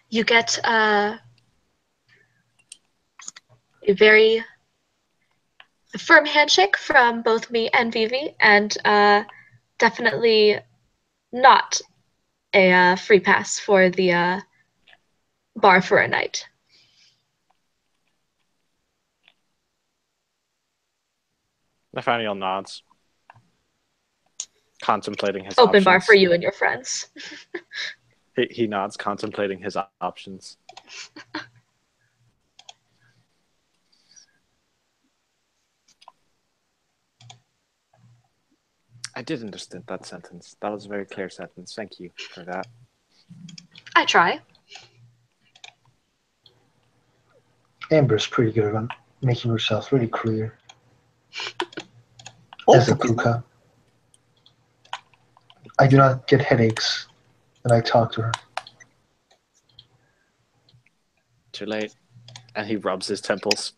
You get a very firm handshake from both me and Vivi, and definitely not a free pass for the bar for a night. Nathaniel nods, contemplating his Open options. bar for you and your friends. He nods, contemplating his options. I did understand that sentence. That was a very clear sentence. Thank you for that. I try. Amber's pretty good at making herself really clear Oh, as a kuka. I do not get headaches when I talk to her. Too late. And he rubs his temples.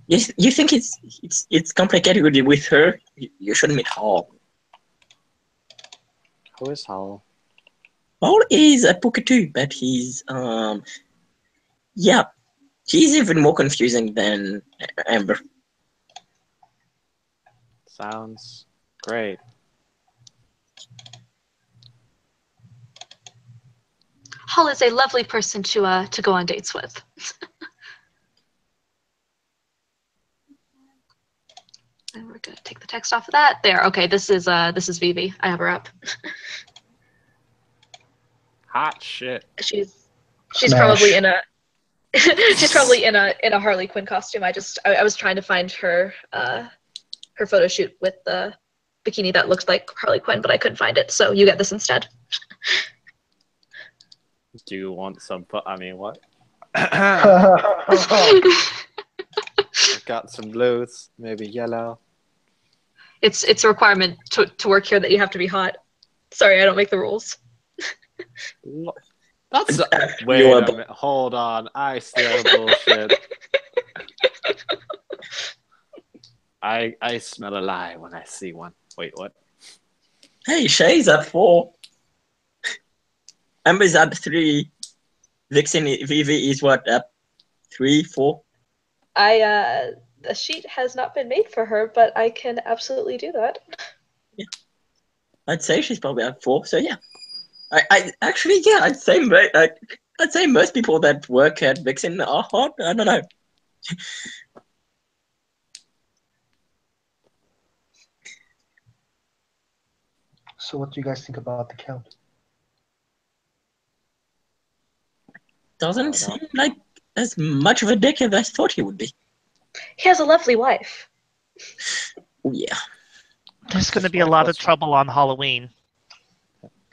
you think it's complicated with her? You should meet Hall. Who is Hall? Hall is a poker too, but he's yeah, he's even more confusing than Amber. Sounds great. Hall is a lovely person to go on dates with. And we're gonna take the text off of that. There. Okay. This is Vivi. I have her up. Hot shit. She's Smash. probably in a she's probably in a Harley Quinn costume. I was trying to find her her photo shoot with the bikini that looked like Harley Quinn, but I couldn't find it. So you get this instead. Do you want some? I mean, what? I've got some blues, maybe yellow. It's a requirement to work here that you have to be hot. Sorry, I don't make the rules. That's wait a minute. Hold on. I still bullshit. I smell a lie when I see one. Wait, what? Hey, Shay's at 4. Amber's at 3. Vixen Vivi is what, at 3, 4? The sheet has not been made for her, but I can absolutely do that. Yeah. I'd say she's probably at 4, so yeah. I'd say most people that work at Vixen are hot. I don't know. So what do you guys think about the count? Doesn't seem like as much of a dick as I thought he would be. He has a lovely wife. Oh, yeah. There's going to be a lot of trouble on Halloween.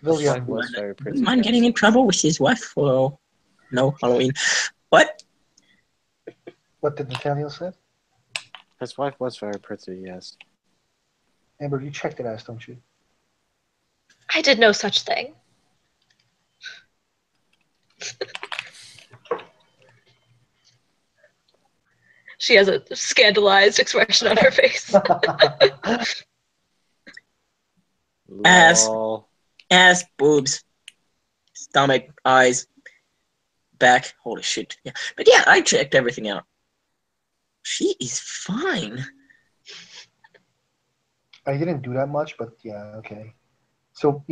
His wife was very pretty. Wouldn't mind getting in trouble with his wife for no Halloween. What? What did Nathaniel say? His wife was very pretty, yes. Amber, you checked it ass, don't you? I did no such thing. She has a scandalized expression on her face. Ass, boobs, stomach, eyes, back. Holy shit. Yeah. But yeah, I checked everything out. She is fine. I didn't do that much, but yeah, okay. So,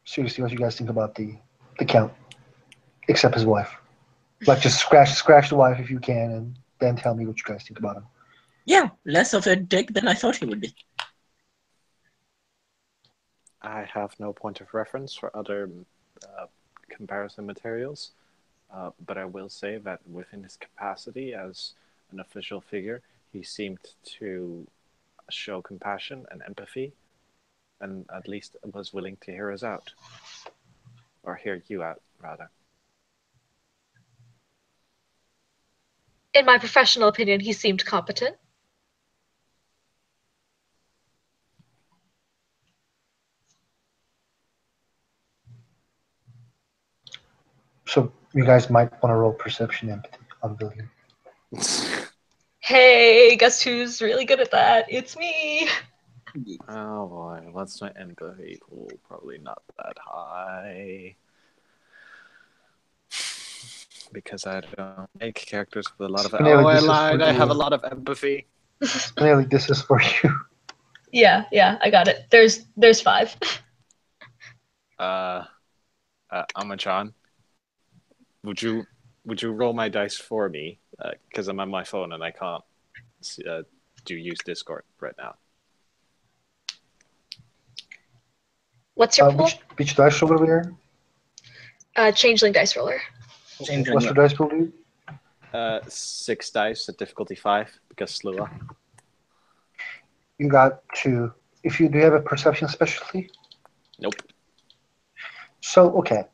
seriously, what do you guys think about the count? Except his wife. Like, just scratch the wife if you can, and then tell me what you guys think about him. Yeah, less of a dick than I thought he would be. I have no point of reference for other comparison materials, but I will say that within his capacity as an official figure, he seemed to show compassion and empathy, and at least was willing to hear us out. Or hear you out, rather. In my professional opinion, he seemed competent. So you guys might want to roll perception empathy on William. Hey, guess who's really good at that? It's me. Oh boy, what's my empathy pool? Probably not that high. because I don't make characters with a lot of. Spinelli, Oh, I this is lied. for I have a you. lot of empathy. Spinelli, this is for you. Yeah, I got it. There's 5. Amachan, would you roll my dice for me? Because I'm on my phone and I can't use Discord right now. What's your pool? Which dice roller over there? Changeling dice roller. Changeling, What's yeah. your dice roll, dude? 6 dice at difficulty 5 because slower. You got 2. Do you have a perception specialty? Nope. So okay.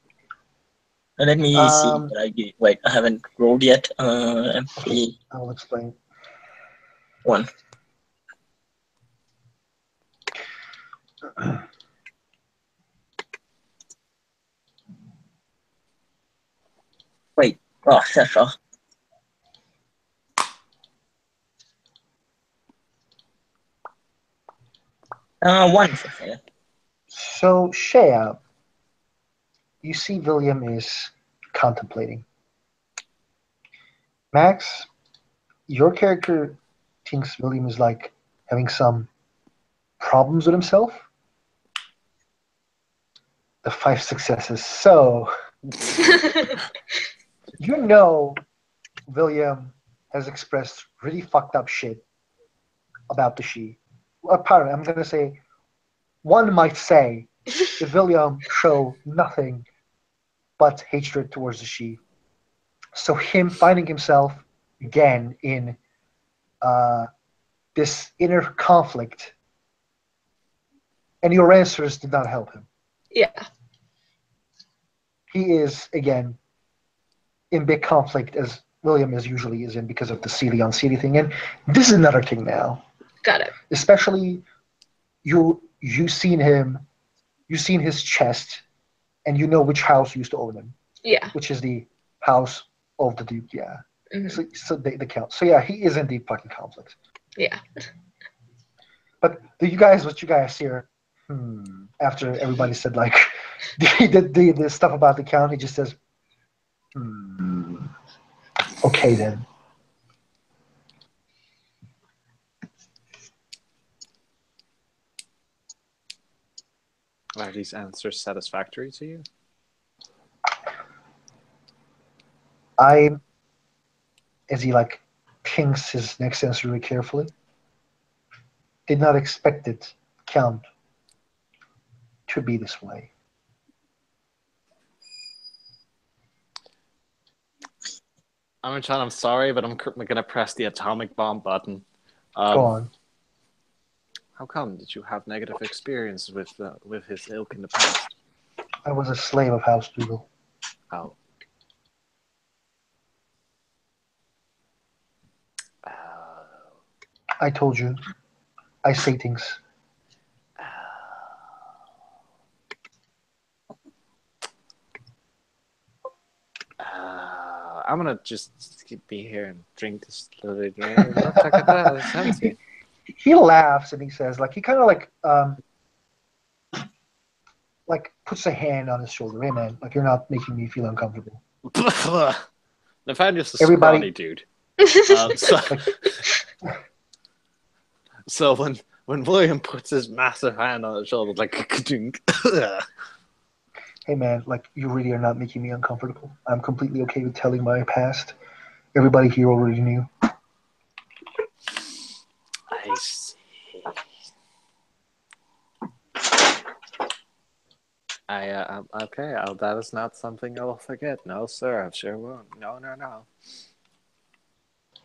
Let me see what I get. Wait, I haven't rolled yet. MP I'll explain. 1. Wait. Oh, that's all. One for fair. So Shea, you see William is contemplating. Max, your character thinks William is like having some problems with himself. The 5 successes. So you know William has expressed really fucked up shit about the she. Apparently, I'm gonna say one might say that William show nothing but hatred towards the she. So him finding himself again in this inner conflict, and your answers did not help him. Yeah. He is again in big conflict as William as usually is in because of the Sealy on Sealy thing, and this is another thing now. Got it. Especially you seen his chest, and you know which house used to own him. Yeah. Which is the house of the Duke. Yeah. Mm-hmm. So the count. So yeah, he is in deep fucking conflict. Yeah. But what you guys hear? After everybody said like the stuff about the count, he just says, okay then. Are these answers satisfactory to you? As he like thinks his next answer very carefully, did not expect it, count, to be this way. I'm sorry, but I'm gonna press the atomic bomb button. Go on. How come did you have negative experience with his ilk in the past? I was a slave of House Dougal. Oh. I told you. I say things. I'm gonna just be here and drink this little drink. Check it out. It's empty. He laughs and he says, like he kind of like puts a hand on his shoulder. Hey man, like you're not making me feel uncomfortable. Nathaniel's a Everybody- scrawny dude. So when William puts his massive hand on his shoulder, like Hey man, like you really are not making me uncomfortable. I'm completely okay with telling my past. Everybody here already knew. I see. Okay. That is not something I will forget. No, sir. I sure won't. No.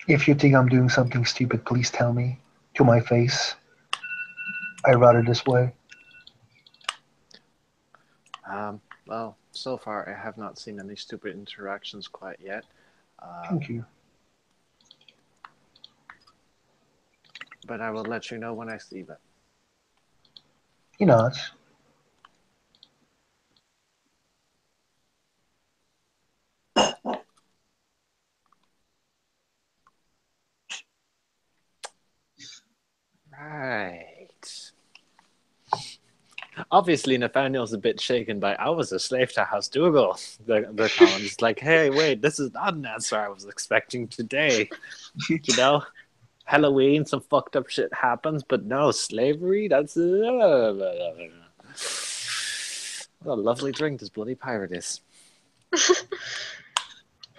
If you think I'm doing something stupid, please tell me to my face. I'd rather this way. Well, so far I have not seen any stupid interactions quite yet. Thank you. But I will let you know when I see them. He nods. Right. Obviously, Nathaniel's a bit shaken by, I was a slave to House Dougal. The comments like, hey, wait, this is not an answer I was expecting today. You know, Halloween, some fucked up shit happens, but no, slavery, that's... What a lovely drink this bloody pirate is.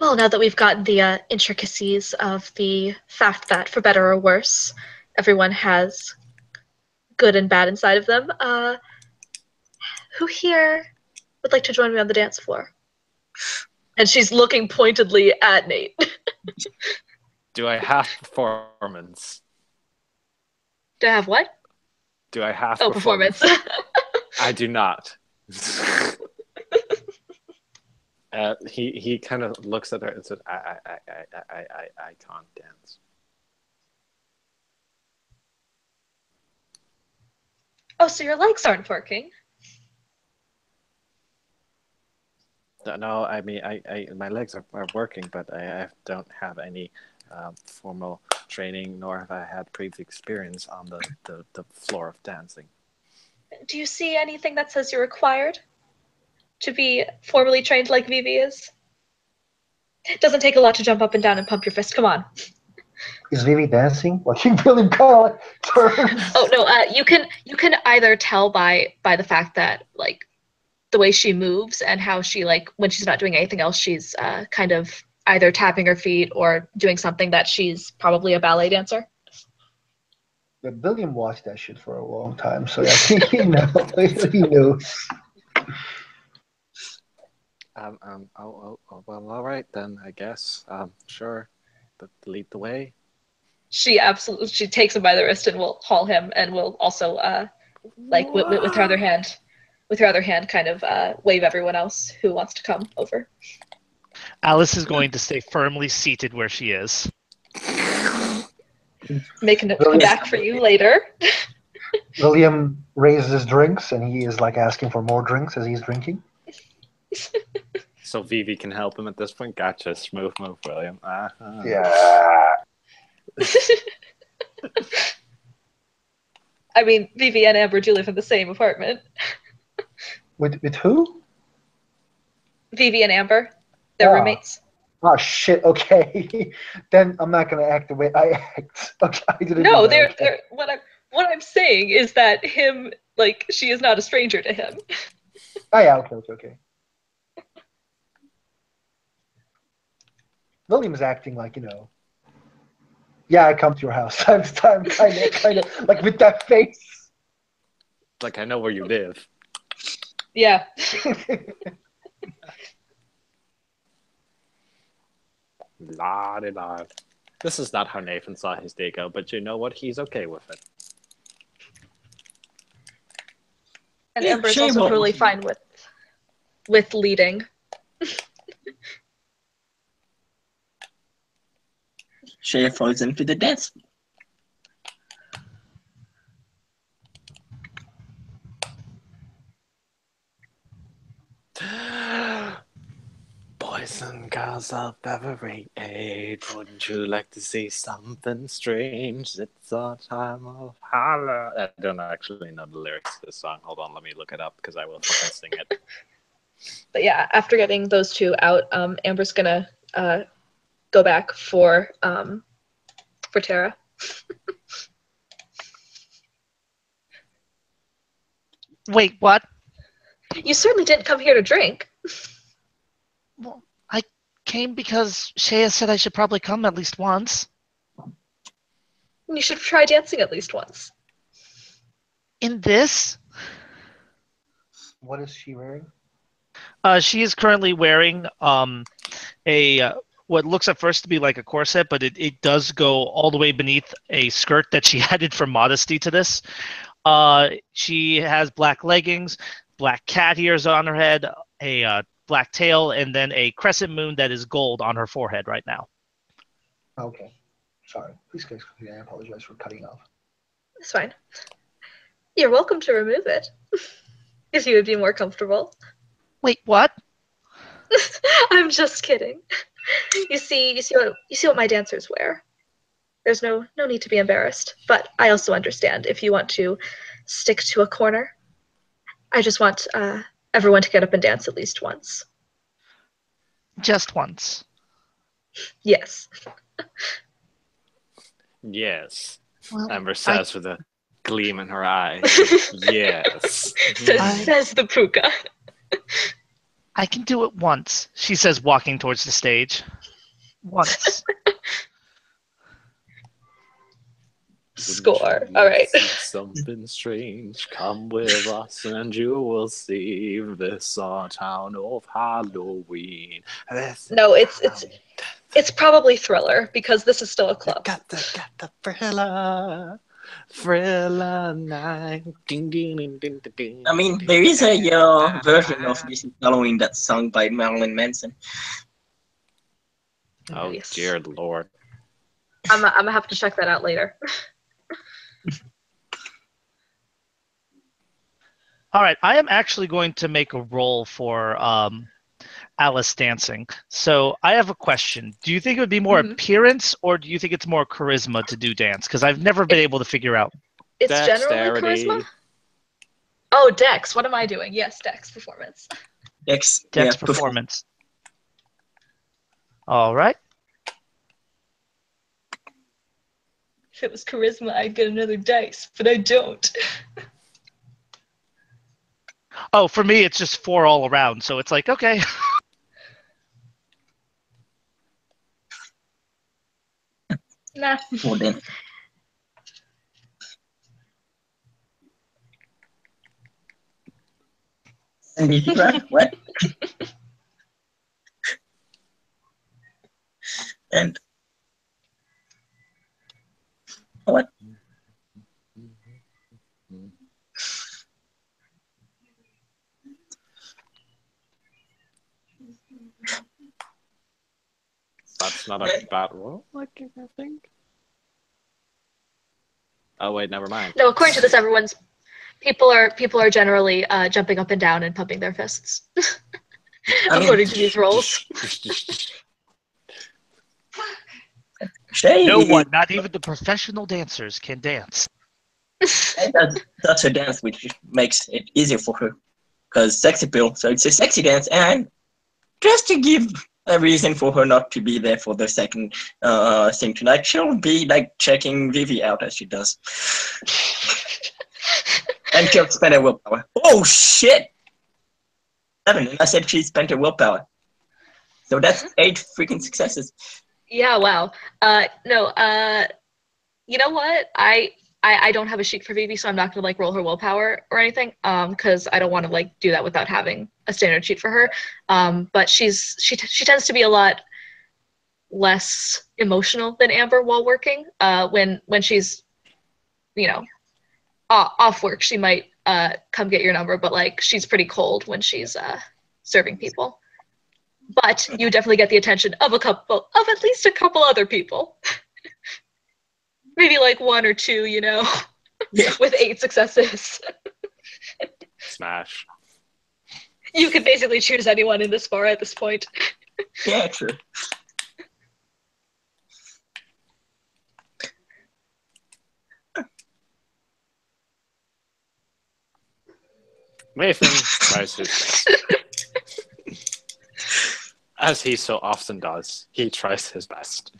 Well, now that we've gotten the intricacies of the fact that, for better or worse, everyone has good and bad inside of them, who here would like to join me on the dance floor? And she's looking pointedly at Nate. Do I have performance? Do I have what? Do I have performance. I do not. He kind of looks at her and says, I can't dance. Oh, so your legs aren't working? No, I mean, my legs are working, but I don't have any formal training, nor have I had previous experience on the floor of dancing. Do you see anything that says you're required to be formally trained like Vivi is? It doesn't take a lot to jump up and down and pump your fist. Come on. Is Vivi dancing? Like you really kind of turns. Oh no, you can either tell by the fact that like the way she moves and how she like when she's not doing anything else, she's kind of either tapping her feet or doing something that she's probably a ballet dancer. Yeah, William watched that shit for a long time, so yeah, he knows. Well, all right then, I guess. Sure, but lead the way. She takes him by the wrist and will haul him, and will also like with her other hand, kind of wave everyone else who wants to come over. Alice is going to stay firmly seated where she is. Making it come back for you later. William raises his drinks, and he is like asking for more drinks as he's drinking. So Vivi can help him at this point. Gotcha. Smooth move, William. Yeah. I mean, Vivi and Amber do live in the same apartment. With who? Vivi and Amber. They're roommates. Oh shit! Okay, then I'm not gonna act the way I act. Okay, I didn't. No, they're what I'm saying is that him, like, she is not a stranger to him. Oh yeah, okay. William's acting like, yeah, I come to your house time to time, kind of, like with that face. Like, I know where you live. Yeah. La-di-da. This is not how Nathan saw his day go, but you know what? He's okay with it. And Amber's also totally fine with leading. Shea falls into the dance. Boys and girls of every age, wouldn't you like to see something strange? It's our time of holler. I don't actually know the lyrics to this song. Hold on, let me look it up because I will fucking sing it. But yeah, after getting those two out, Amber's gonna go back for Tara. Wait, what? You certainly didn't come here to drink. Well, I came because Shea said I should probably come at least once. You should try dancing at least once. In this? What is she wearing? She is currently wearing a what looks at first to be like a corset, but it does go all the way beneath a skirt that she added for modesty to this. She has black leggings, black cat ears on her head, a black tail, and then a crescent moon that is gold on her forehead right now. Okay. Sorry. Please, guys, I apologize for cutting off. It's fine. You're welcome to remove it if you would be more comfortable. Wait, what? I'm just kidding. You see what my dancers wear. There's no need to be embarrassed, but I also understand if you want to stick to a corner. I just want everyone to get up and dance at least once. Just once. Yes. Yes. Well, Amber says with a gleam in her eye. Yes. Says the puka. I can do it once, she says, walking towards the stage. Once. Score. All right. See something strange. Come with us and you will see this our town of Halloween. No, it's probably Thriller because this is still a club. Got the thriller night. Ding, ding, ding, ding, ding, ding, I mean, ding, there is a ding. version of This Is Halloween that's sung by Marilyn Manson. Oh Nice. dear Lord. I'm gonna have to check that out later. All right, I am actually going to make a roll for Alice dancing. So I have a question. Do you think it would be more appearance, or do you think it's more charisma to do dance? Because I've never been able to figure out. It's generally Dexterity. charisma. Oh, Dex. What am I doing? Yes, Dex performance. Dex Performance. All right. If it was charisma, I'd get another dice, but I don't. Oh, for me, it's just 4 all around. So it's like, okay. Nah. Well then. What? And what? That's not a bad roll, I think. Oh wait, never mind. No, according to this, people are generally jumping up and down and pumping their fists. According to these rolls. No one, not even the professional dancers, can dance. That's her dance, which makes it easier for her. Because sexy pill, so it's a sexy dance, and just to give a reason for her not to be there for the second thing tonight, she'll be like checking Vivi out as she does. And she'll spend her willpower. Oh shit! 7, and I said she spent her willpower. So that's 8 freaking successes. Yeah, wow. No, you know what? I don't have a sheet for Vivi, so I'm not gonna like roll her willpower or anything. Because I don't want to like do that without having a standard sheet for her. But she tends to be a lot less emotional than Amber while working. When she's, off work, she might come get your number, but like she's pretty cold when she's serving people. But you definitely get the attention of at least a couple other people. Maybe like 1 or 2, with 8 successes. Smash. You could basically choose anyone in this bar at this point. Yeah, true. Nathan tries his best. As he so often does, he tries his best.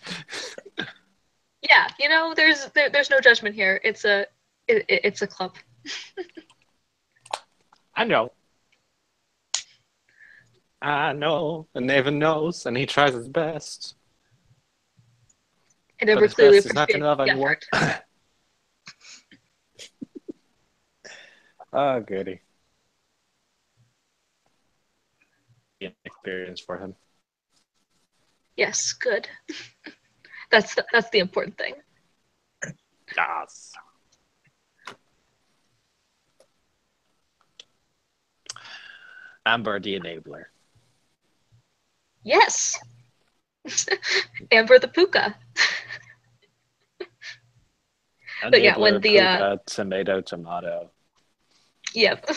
Yeah, there's no judgment here. It's a club. I know. And Nathan knows, and he tries his best. I never clearly He's not going to love the anyone. effort. Oh, goody. An experience for him. Yes, good. That's the important thing. Yes. Amber the Enabler. Yes. Amber the Puka. But yeah, when the Puka, tomato. Yep.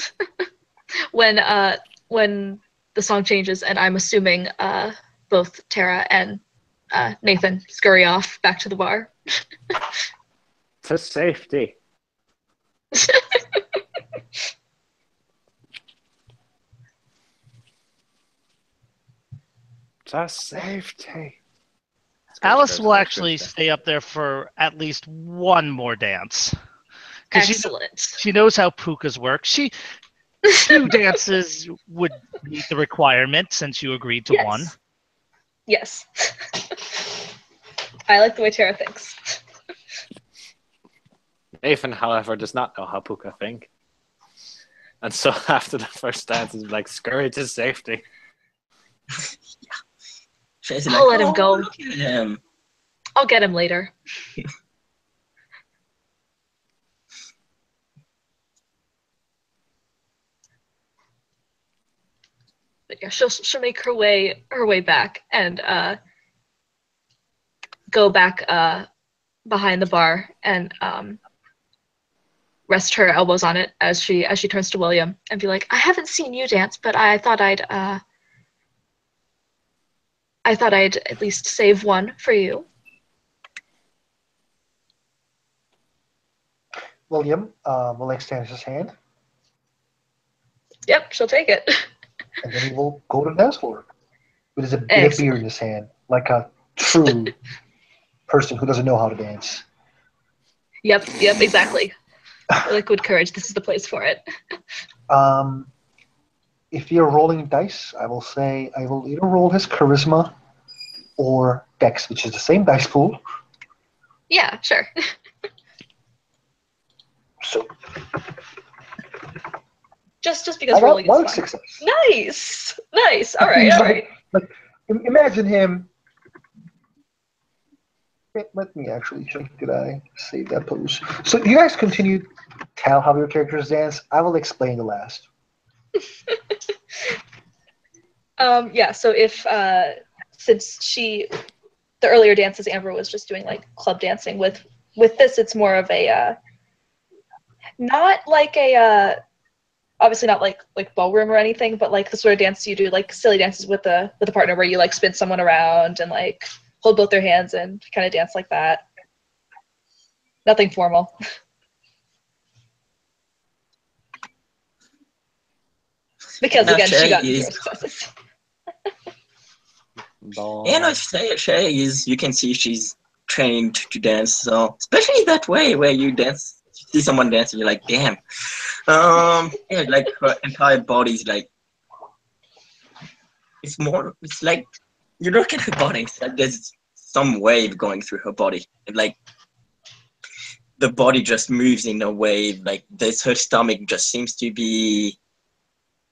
when the song changes, and I'm assuming both Tara and Nathan scurry off back to the bar. To safety. The safety. Alice will actually stay up there for at least one more dance. Excellent. She knows how pukas work. 2 dances would meet the requirement since you agreed to one. Yes. I like the way Tara thinks. Nathan, however, does not know how puka think. And so after the first dance, he's like, scurry to safety. She's I'll let him "Oh, go. look at him." I'll get him later. But yeah, she'll make her way back and go back behind the bar and rest her elbows on it as she turns to William and be like, I haven't seen you dance, but I thought I'd at least save one for you. William will extend his hand, Yep, she'll take it. and then he will go to the dance floor with a bit of beer in his hand, like a true person who doesn't know how to dance. Yep, exactly. Liquid courage, this is the place for it. If you're rolling dice, I will say I will either roll his charisma or dex, which is the same dice pool. Yeah, sure. So just because I got rolling is one fun. success. Nice. All right, He's all like- right. Imagine him. Let me actually check. Did I save that pose? So you guys continue to tell how your characters dance. I will explain the last. Yeah, so if since the earlier dances Amber was just doing like club dancing with this, it's more of a not like a obviously not like ballroom or anything, but like the sort of dance you do, like silly dances with a partner where you like spin someone around and like hold both their hands and kind of dance like that. Nothing formal. Because Now, again, she got Shay 0 is- successes. And I say Shay is, you can see she's trained to dance, so especially that way where you dance, see someone dance and you're like, damn. Yeah, like her entire body's like, it's like, you look at her body, it's like there's some wave going through her body. And like, the body just moves in a wave, like her stomach just seems to be,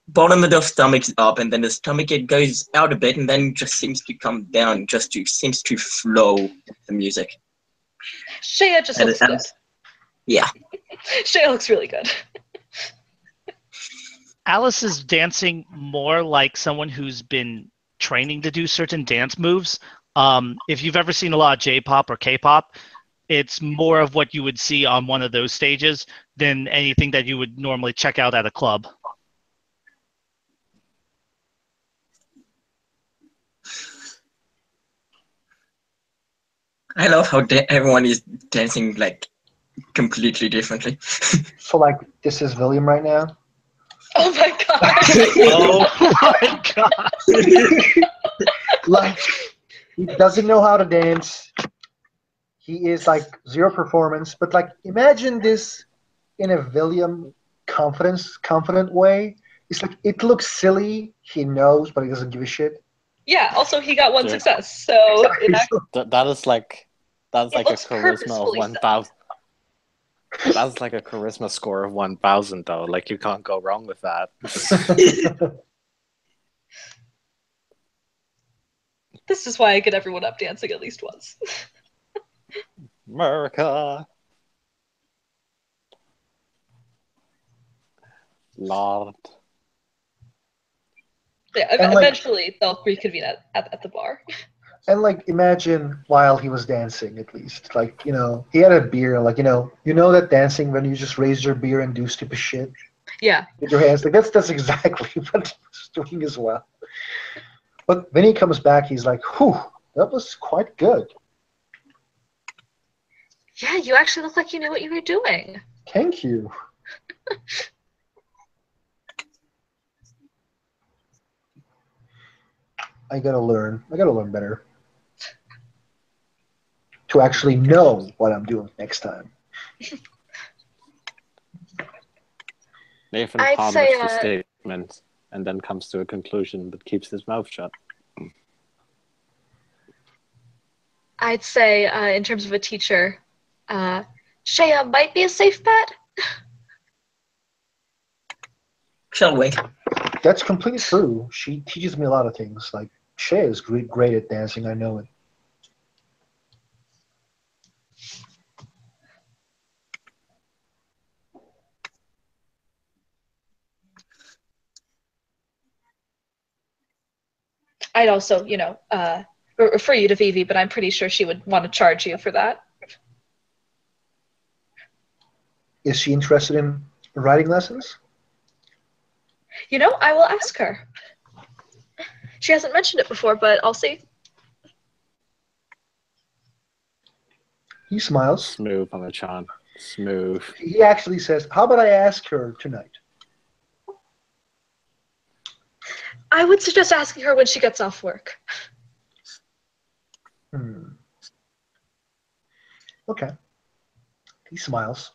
bottom of the stomach's up, and then the stomach, it goes out a bit and then just seems to come down, seems to flow with the music. Shea just looks good. Yeah. Shea looks really good. Alice is dancing more like someone who's been training to do certain dance moves. If you've ever seen a lot of J-pop or K-pop, it's more of what you would see on one of those stages than anything that you would normally check out at a club. I love how everyone is dancing like completely differently. So like this is William right now. Oh my god. Oh my god. Like he doesn't know how to dance. He is like 0 performance, but like imagine this in a William confident way. It's like it looks silly, he knows, but he doesn't give a shit. Yeah, also he got 1 Dude. success, so That's like a looks charisma of purposefully 1,000. That's like a charisma score of 1,000 though. Like you can't go wrong with that. this is why I get everyone up dancing at least once. America. Lord. Yeah, And, like- eventually they'll reconvene at the bar. And like imagine while he was dancing, at least, like, you know, he had a beer, like, you know that dancing when you just raise your beer and do stupid shit Yeah. with your hands, like that's exactly what he was doing as well. But when he comes back, he's like, whew, that was quite good. Yeah, you actually look like you knew what you were doing. Thank you. I gotta learn. I gotta learn better to actually know what I'm doing next time. Nathan I'd ponders say, the statement and then comes to a conclusion, but keeps his mouth shut. in terms of a teacher, Shaya might be a safe bet. Shall we? That's completely true. She teaches me a lot of things. Like Shay is great at dancing. I know it. I'd also, refer you to Vivi, but I'm pretty sure she would want to charge you for that. Is she interested in writing lessons? I will ask her. She hasn't mentioned it before, but I'll see. He smiles. Smooth on the Chan. Smooth. He actually says, "How about I ask her tonight?" I would suggest asking her when she gets off work. Okay. He smiles.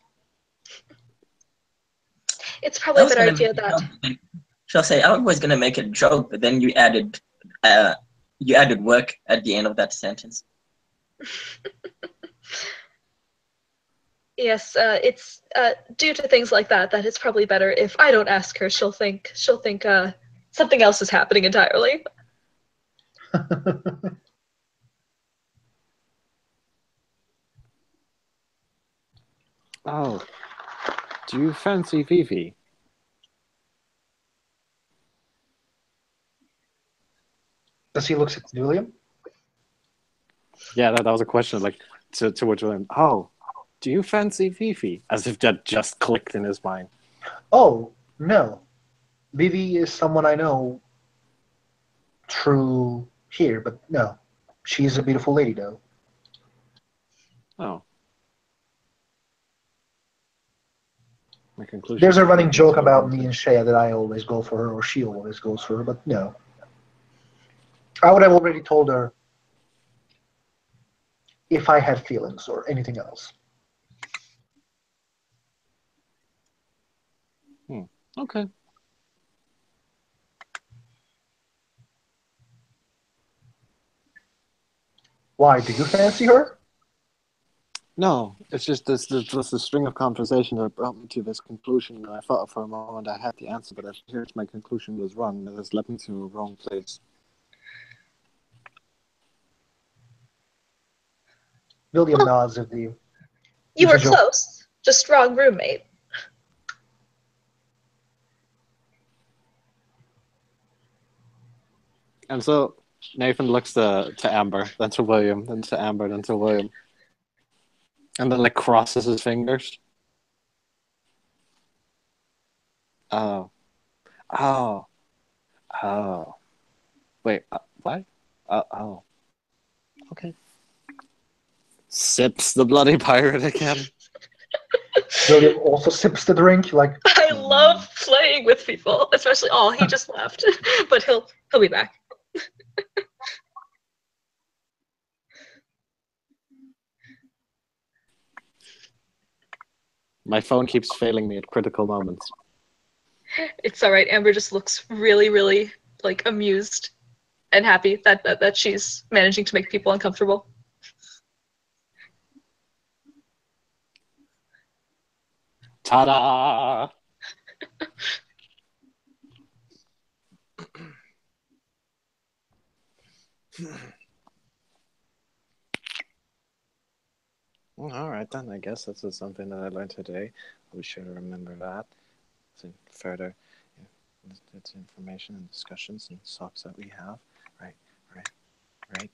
It's probably a better idea that. Shall I say I was gonna make a joke, but then you added work at the end of that sentence. Yes, it's due to things like that it's probably better if I don't ask her. She'll think something else is happening entirely. Oh, do you fancy Vivi? Does he look at William? Yeah, that was a question. Like towards William. Oh, do you fancy Vivi? As if that just clicked in his mind. Oh, no. Vivi is someone I know through here, but no. She's a beautiful lady, though. Oh. My conclusion. There's a running joke about me and Shaya that I always go for her, or she always goes for her, but no. I would have already told her if I had feelings or anything else. Okay. Why? Do you fancy her? No, it's just this was a string of conversation that brought me to this conclusion. And I thought for a moment I had the answer, but I heard my conclusion was wrong. That has led me to a wrong place. William nods at the. You were close, just wrong roommate. And so Nathan looks to Amber, then to William, then to Amber, then to William. And then like crosses his fingers. Oh. Oh. Oh. Wait, what? Oh. Okay. Sips the bloody pirate again. William also sips the drink, like. I love playing with people, especially. Oh, he just left, but he'll be back. My phone keeps failing me at critical moments. It's all right. Amber just looks really, really like amused and happy that she's managing to make people uncomfortable. Ta-da! Well, all right then. I guess this is something that I learned today. We should remember that. So further, it's information and discussions and talks that we have. Right.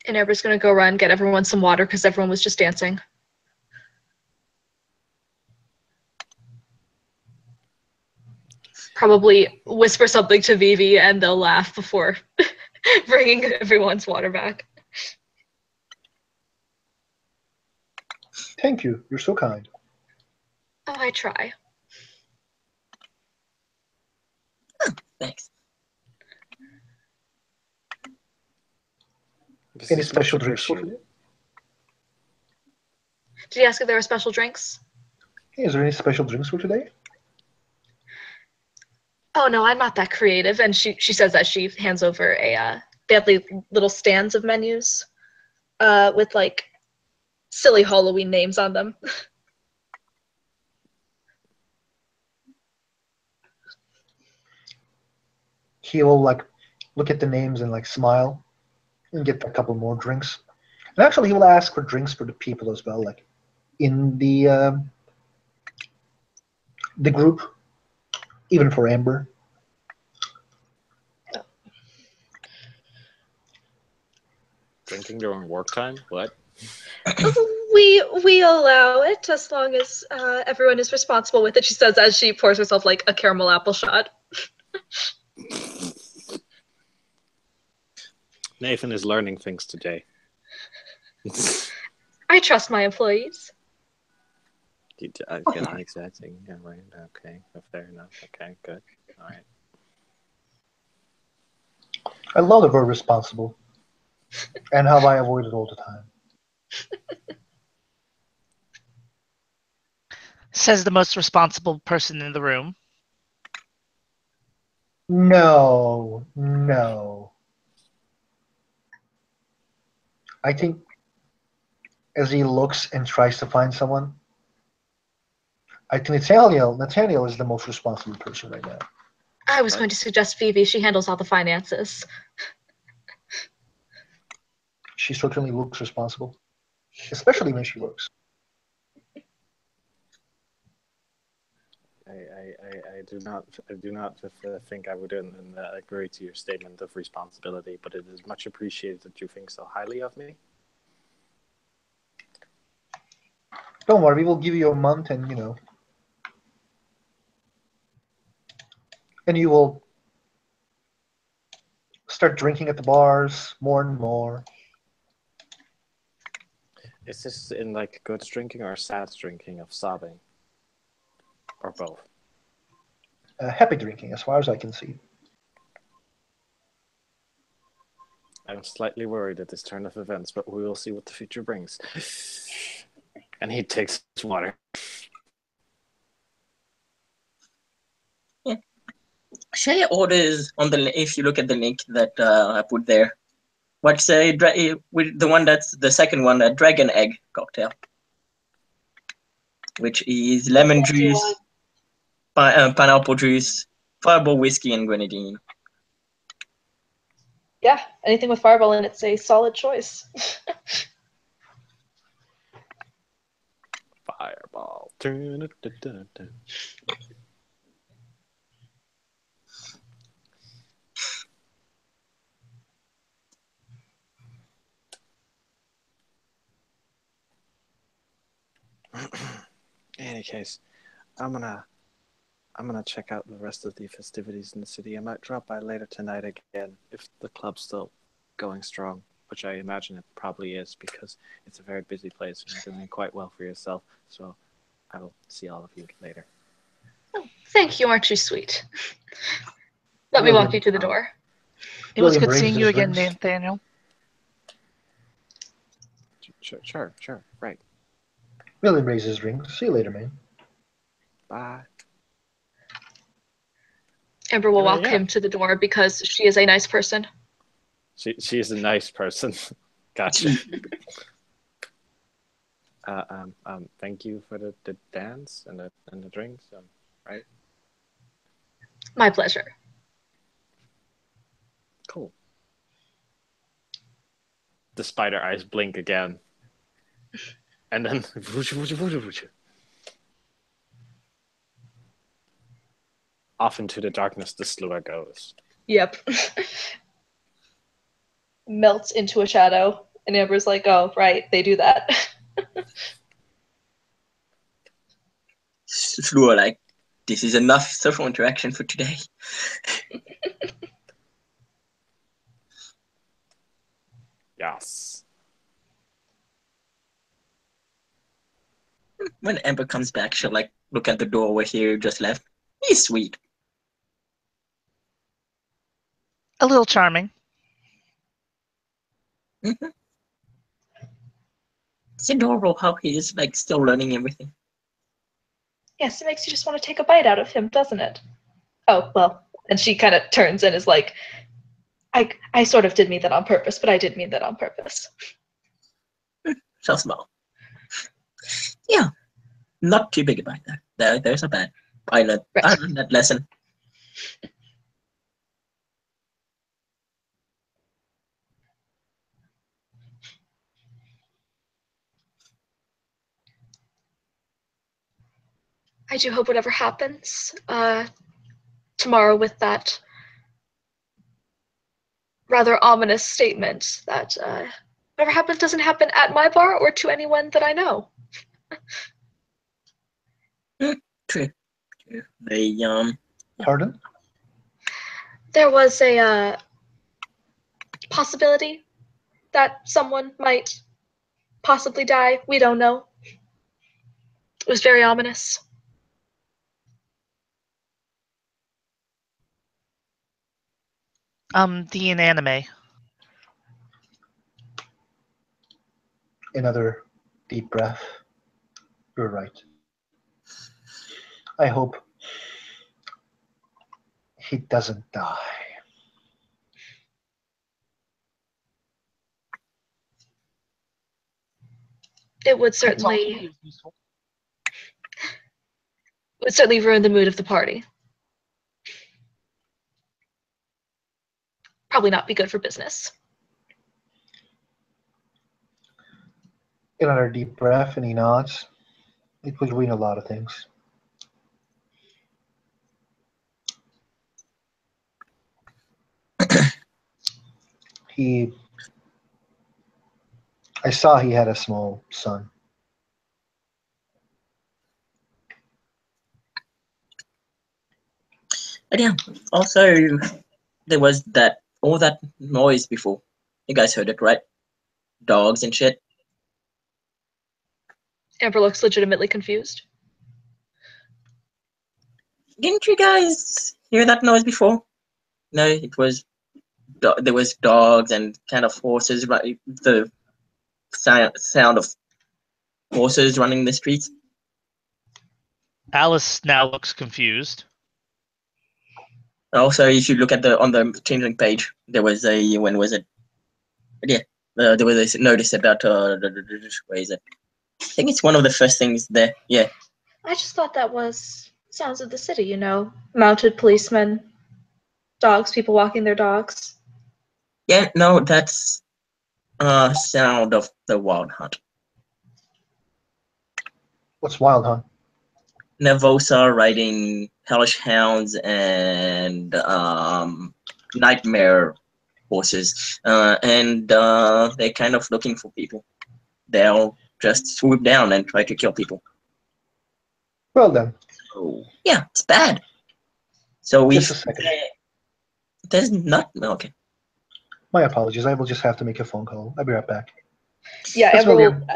And Amber's gonna go run, get everyone some water because everyone was just dancing. Probably whisper something to Vivi and they'll laugh before bringing everyone's water back. Thank you. You're so kind. Oh, I try. Thanks. This Any is special much drinks for appreciated. today? Did you ask if there were special drinks? Hey, is there any special drinks for today? Oh no, I'm not that creative. And she says that she hands over a they have the little stands of menus with like silly Halloween names on them. He will like look at the names and like smile and get a couple more drinks. And actually, he will ask for drinks for the people as well, like in the group, even for Amber. Drinking during work time? What? We allow it as long as everyone is responsible with it. She says as she pours herself like a caramel apple shot. Nathan is learning things today. I trust my employees. Yeah, exactly. Yeah, right. Okay, fair enough. Okay, good. All right. I love the word responsible, and how I avoid it all the time. Says the most responsible person in the room. No, no. I think as he looks and tries to find someone, I think Nathaniel is the most responsible person right now. I was What? going to suggest Phoebe. She handles all the finances. She certainly looks responsible, especially when she works. I do not think I would agree to your statement of responsibility, but it is much appreciated that you think so highly of me. Don't worry, we will give you a month, and you will start drinking at the bars more and more. Is this in like good drinking or sad drinking of sobbing? Or both? Happy drinking, as far as I can see. I'm slightly worried at this turn of events, but we will see what the future brings. And he takes his water. Yeah. Shay orders on if you look at the link that I put there. What's with the one that's the second one, a dragon egg cocktail, which is lemon juice, pineapple juice, fireball whiskey, and grenadine. Yeah, anything with fireball in it's a solid choice. Fireball. In any case, I'm gonna check out the rest of the festivities in the city. I might drop by later tonight again if the club's still going strong, which I imagine it probably is because it's a very busy place and you're doing quite well for yourself. So I will see all of you later. Oh, thank you, aren't you sweet? Let me walk you to the door. It was William good seeing raises you his again, drinks. Nathaniel. Sure, right. William raises his drinks. See you later, man. Bye. Amber will walk Yeah. him to the door because she is a nice person. She is a nice person. Gotcha. Thank you for the dance and the drinks, right? My pleasure. Cool. The spider eyes blink again. And then off into the darkness the slua goes. Yep. Melts into a shadow, and Amber's like, oh, right, they do that. Fleur, like, this is enough social interaction for today. Yes. When Amber comes back, she'll like look at the door where he just left. He's sweet. A little charming. Mm-hmm. It's adorable how he is like still learning everything. Yes, it makes you just want to take a bite out of him, doesn't it? Oh, well. And she kind of turns and is like, I sort of did mean that on purpose, but I did mean that on purpose. So small. Yeah, not too big about that. There's a bad. I learned that lesson. I do hope whatever happens tomorrow with that rather ominous statement that whatever happens doesn't happen at my bar or to anyone that I know. True. They Pardon? There was a possibility that someone might possibly die. We don't know. It was very ominous. The inanime. Another deep breath. You're right. I hope he doesn't die. It would certainly ruin the mood of the party. Probably not be good for business. Another deep breath, and he nods. It will ruin a lot of things. I saw he had a small son. But yeah, also there was all that noise before. You guys heard it, right? Dogs and shit. Amber looks legitimately confused. Didn't you guys hear that noise before? No, it was there was dogs and kind of horses. Right, the sound of horses running the streets. Alice now looks confused. Also, if you look at on the changeling page, there was when was it? Yeah, there was a notice about where is it? I think it's one of the first things there. Yeah. I just thought that was sounds of the city, you know, mounted policemen, dogs, people walking their dogs. Yeah, no, that's sound of the wild hunt. What's Wild Hunt? Nervosa riding hellish hounds and nightmare horses, and they're kind of looking for people. They'll just swoop down and try to kill people. Well then. So yeah, it's bad. So we. Just a second. There's not okay. My apologies. I will just have to make a phone call. I'll be right back. Yeah, That's Amber will.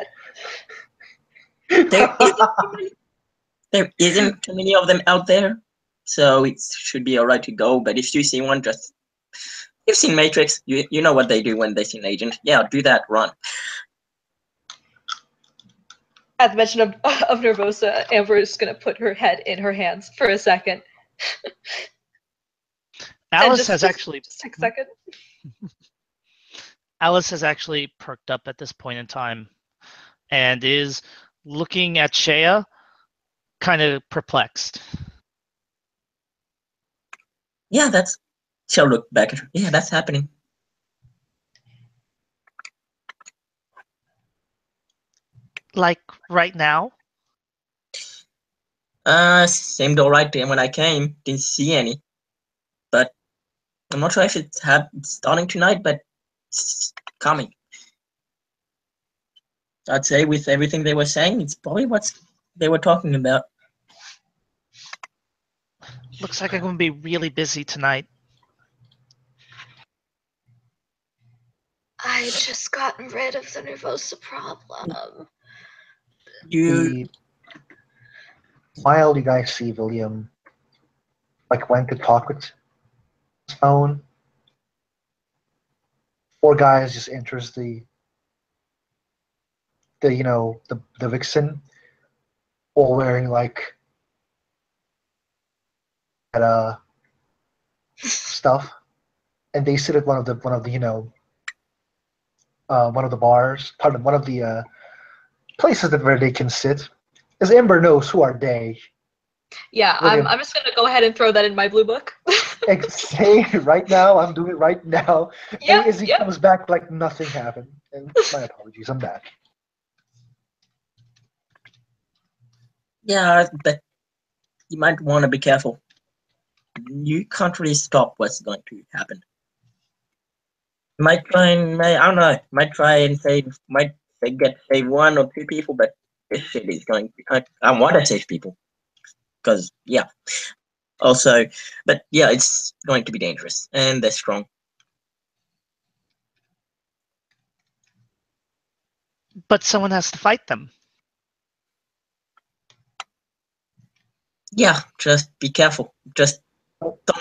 There isn't too many of them out there, so it should be alright to go. But if you see one, you've seen Matrix. You know what they do when they see an agent. Yeah, do that. Run. At the mention of Nervosa, Amber is going to put her head in her hands for a second. Alice has actually just take a second. Alice has actually perked up at this point in time and is looking at Shea, kind of perplexed. Yeah, she'll look back at her. Yeah, that's happening. Like right now? Seemed alright when I came. Didn't see any. But I'm not sure if it's starting tonight, but it's coming. I'd say with everything they were saying, it's probably what they were talking about. Looks like I'm going to be really busy tonight. I just gotten rid of the Nervosa problem. While you guys see William, like, went to talk with his phone, four guys just enters the the Vixhain, all wearing like that stuff, and they sit at one of the one of the bars, pardon, one of the places where they can sit. As Ember knows, who are they? Yeah, I'm just gonna go ahead and throw that in my blue book. Say right now. I'm doing it right now. Yep, And Izzy yep. comes back like nothing happened. And my apologies, I'm back. Yeah, but you might want to be careful. You can't really stop what's going to happen. Might try and I don't know. Might try and save. Might save one or two people, but this shit is going. I want to save people because yeah. Also, but yeah, it's going to be dangerous and they're strong. But someone has to fight them. Yeah, just be careful. Just don't.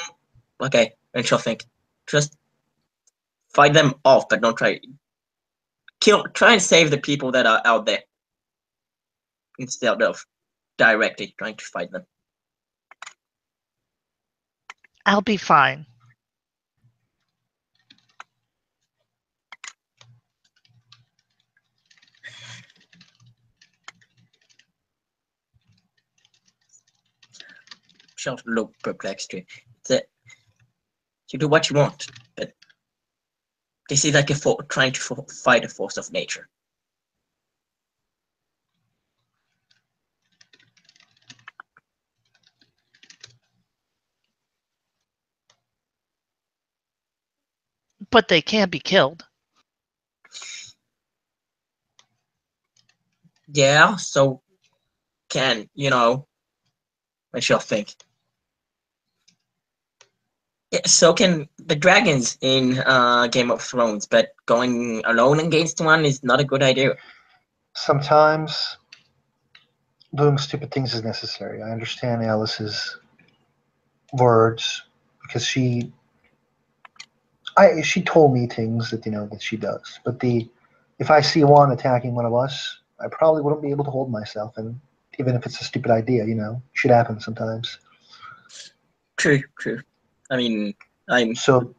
Okay, and she'll think. Just fight them off, but don't try. Try and save the people that are out there instead of directly trying to fight them. I'll be fine. She'll look perplexed too. You do what you want, but this is like trying to fight a force of nature. But they can be killed. Yeah, so can, I shall think. Yeah, so can the dragons in Game of Thrones, but going alone against one is not a good idea. Sometimes doing stupid things is necessary. I understand Alice's words because she told me things that that she does. But if I see one attacking one of us, I probably wouldn't be able to hold myself. And even if it's a stupid idea, it should happen sometimes. True, true. I mean, I'm So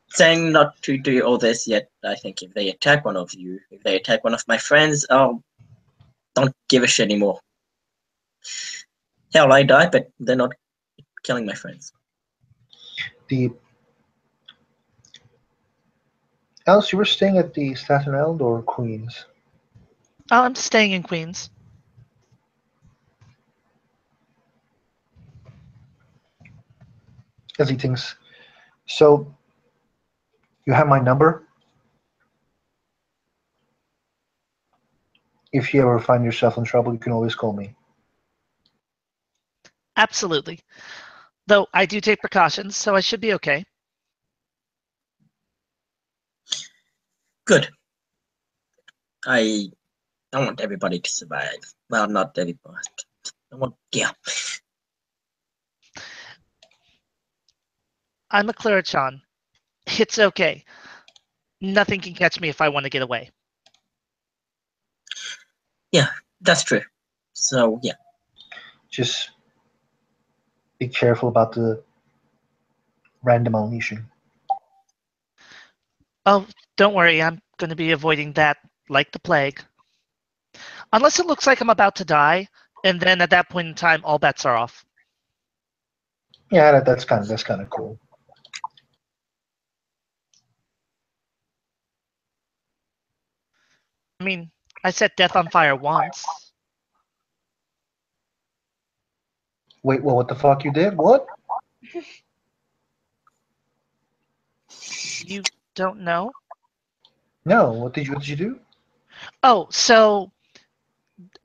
saying not to do all this yet. I think if they attack one of you, if they attack one of my friends, I'll don't give a shit anymore. Hell, I die, but they're not killing my friends. the Alice, you were staying at the Staten Island or Queens? Oh, I'm staying in Queens. As he thinks. So you have my number. If you ever find yourself in trouble, you can always call me. Absolutely. Though I do take precautions, so I should be okay. Good. I want everybody to survive. Well, not everybody. Yeah. I'm a Clarichan. It's okay. Nothing can catch me if I want to get away. Yeah, that's true. So, yeah. Just be careful about the random unleashing. Oh, don't worry. I'm going to be avoiding that like the plague. Unless it looks like I'm about to die, and then at that point in time, all bets are off. Yeah, that's kind of cool. I mean, I set death on fire once. Wait, well, what the fuck you did? What? You don't know? No, what did you do? Oh, so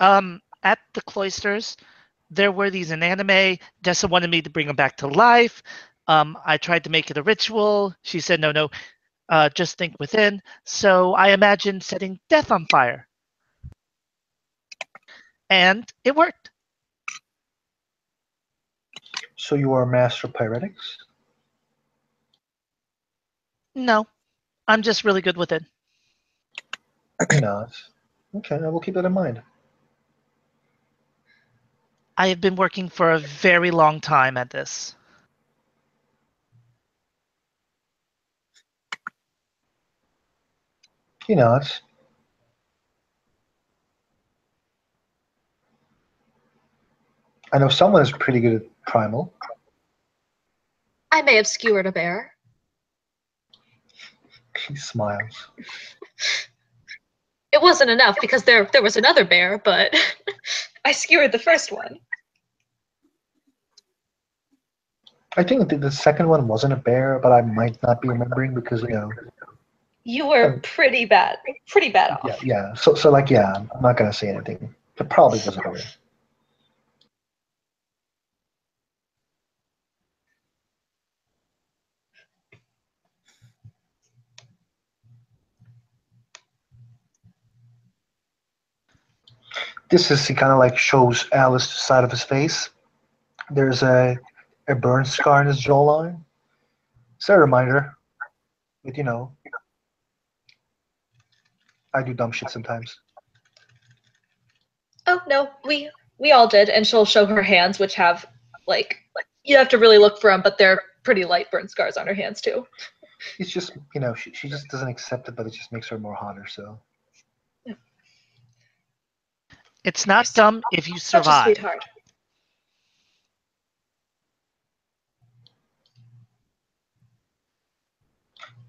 at the cloisters, there were these in anime. Dessa wanted me to bring them back to life. I tried to make it a ritual. She said, no, just think within. So I imagined setting death on fire. And it worked. So you are a master of pyretics? No, I'm just really good with it. He nods. Okay, I will keep that in mind. I have been working for a very long time at this. He nods. I know someone is pretty good at primal. I may have skewered a bear. He smiles. It wasn't enough because there was another bear, but I skewered the first one. I think the second one wasn't a bear, but I might not be remembering because, You were pretty bad off. Yeah. So like, yeah, I'm not gonna say anything. It probably was a bear. This is, he kind of like shows Alice the side of his face. There's a burn scar in his jawline. It's a reminder that, I do dumb shit sometimes. Oh no, we all did, and she'll show her hands, which have like you have to really look for them, but they're pretty light burn scars on her hands too. It's just, she just doesn't accept it, but it just makes her more hotter, so. It's not dumb if you Such a survive. sweetheart.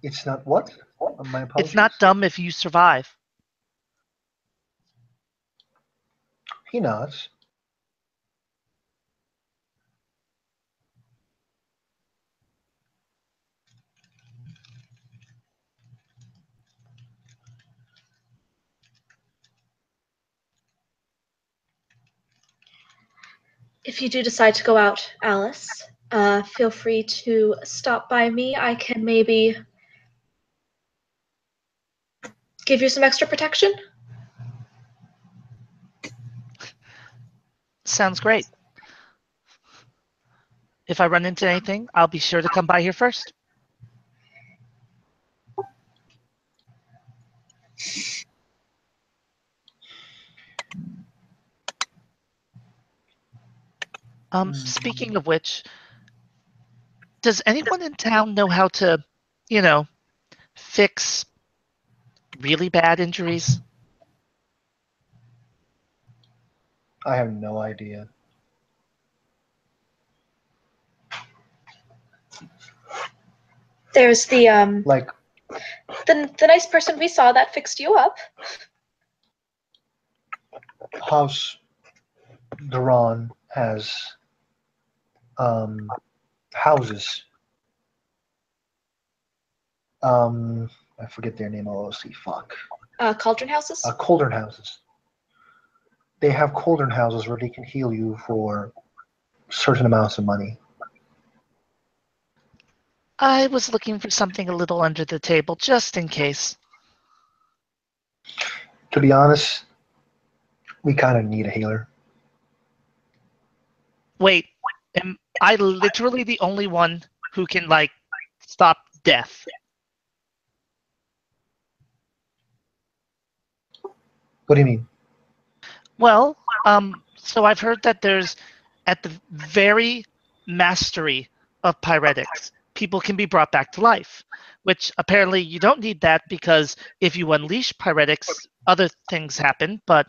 It's not what? My apologies. It's not dumb if you survive. He nods. If you do decide to go out, Alice, feel free to stop by me. I can maybe give you some extra protection. Sounds great. If I run into anything, I'll be sure to come by here first. Speaking of which, does anyone in town know how to, fix really bad injuries? I have no idea. There's the Like, the nice person we saw that fixed you up. House Duran has houses. I forget their name. Oh, see, fuck. Cauldron houses. Cauldron houses. They have cauldron houses where they can heal you for certain amounts of money. I was looking for something a little under the table, just in case. To be honest, we kind of need a healer. Wait, am I literally the only one who can, stop death? What do you mean? Well, so I've heard that there's, at the very mastery of pyretics, people can be brought back to life, which apparently you don't need that because if you unleash pyretics, other things happen, but...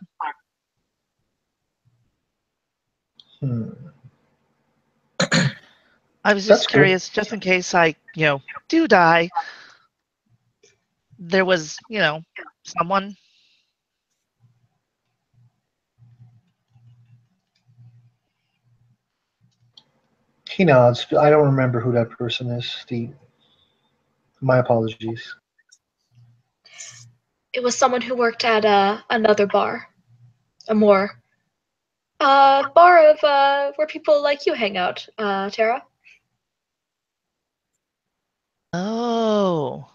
I was just curious, just in case I, do die, there was, someone... He nods. I don't remember who that person is, Steve. My apologies. It was someone who worked at another bar, a more bar of where people like you hang out, Tara. Oh.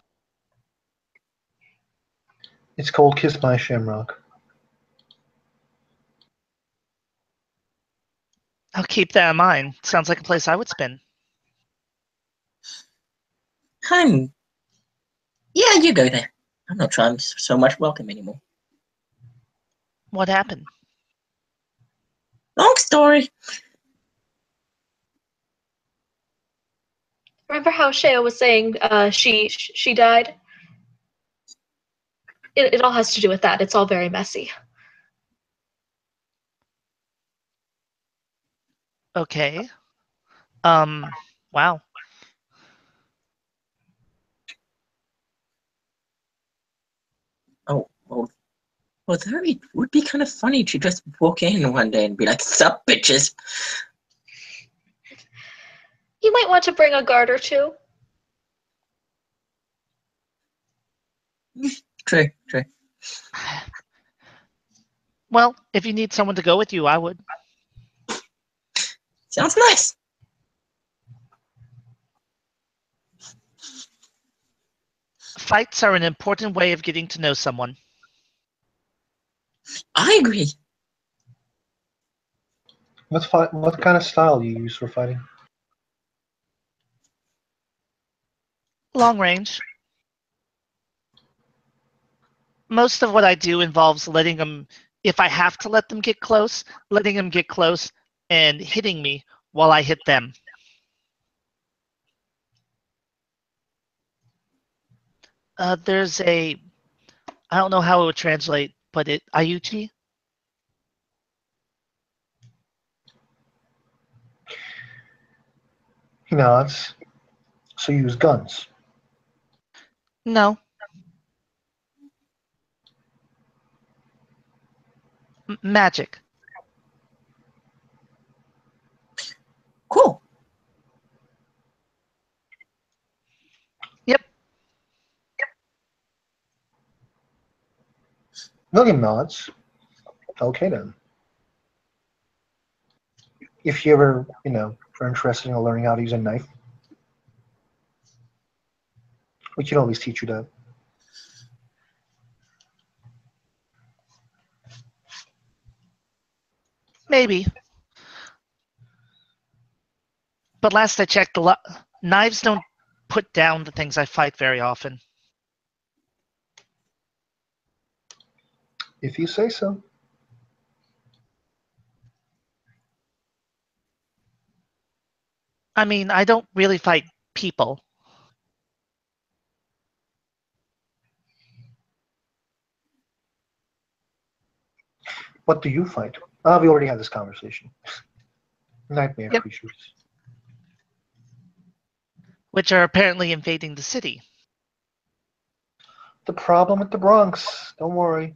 It's called Kiss My Shamrock. I'll keep that in mind. Sounds like a place I would spin. Yeah, you go there. I'm not sure I'm so much welcome anymore. What happened? Long story. Remember how Shea was saying she died? It all has to do with that. It's all very messy. Okay. Wow. Oh, well, it would be kind of funny to just walk in one day and be like, "Sup, bitches." You might want to bring a guard or two. True, true. Well, if you need someone to go with you, I would. Sounds nice. Fights are an important way of getting to know someone. I agree. What kind of style do you use for fighting? Long range. Most of what I do involves letting them, if I have to let them get close, letting them get close and hitting me while I hit them. There's I don't know how it would translate, but Ayuchi? He nods. So you use guns. No. Magic. Cool. Yep. William nods. Okay then. If you ever, are interested in learning how to use a knife, we can always teach you that. Maybe. But last I checked, knives don't put down the things I fight very often. If you say so. I mean, I don't really fight people. What do you fight? We already had this conversation. Nightmare creatures. Which are apparently invading the city. The problem with the Bronx. Don't worry.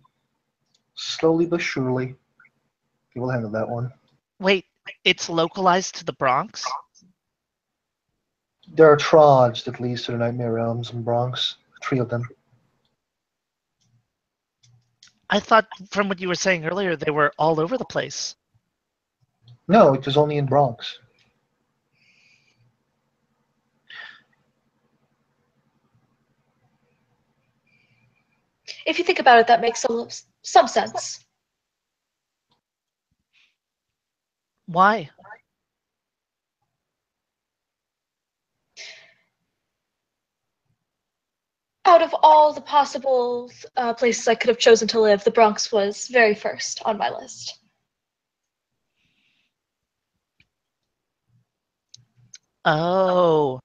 Slowly but surely, we will handle that one. Wait, it's localized to the Bronx? There are trods that leads to the Nightmare Realms in Bronx. 3 of them. I thought from what you were saying earlier, they were all over the place. No, it was only in Bronx. If you think about it, that makes some sense. Why? Out of all the possible places I could have chosen to live, the Bronx was very first on my list. Oh.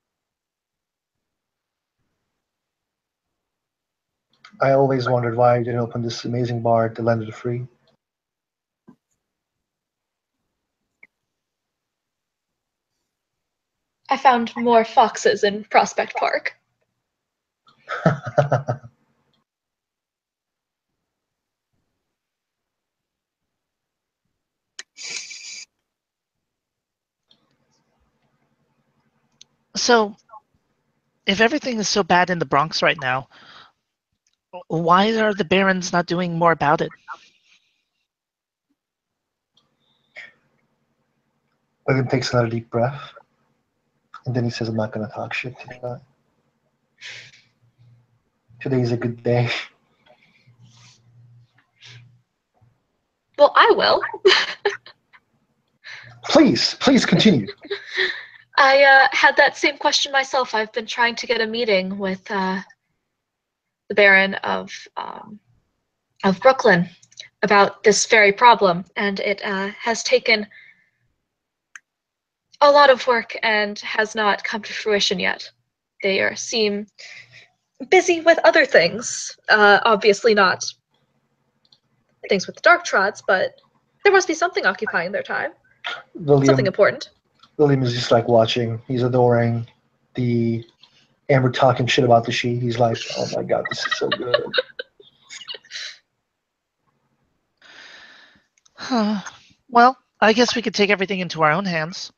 I always wondered why you didn't open this amazing bar at the Land of the Free. I found more foxes in Prospect Park. So, if everything is so bad in the Bronx right now, why are the Barons not doing more about it? William takes another deep breath, and then he says, I'm not going to talk shit tonight. Today's a good day. Well, I will. Please continue. I had that same question myself. I've been trying to get a meeting with the Baron of Brooklyn about this very problem, and it has taken a lot of work and has not come to fruition yet. They seem busy with other things, obviously not things with the Dark Trots, but there must be something occupying their time, something important. William is just like watching. He's adoring the Amber talking shit about the she. He's like, oh my god, this is so good. Well, I guess we could take everything into our own hands.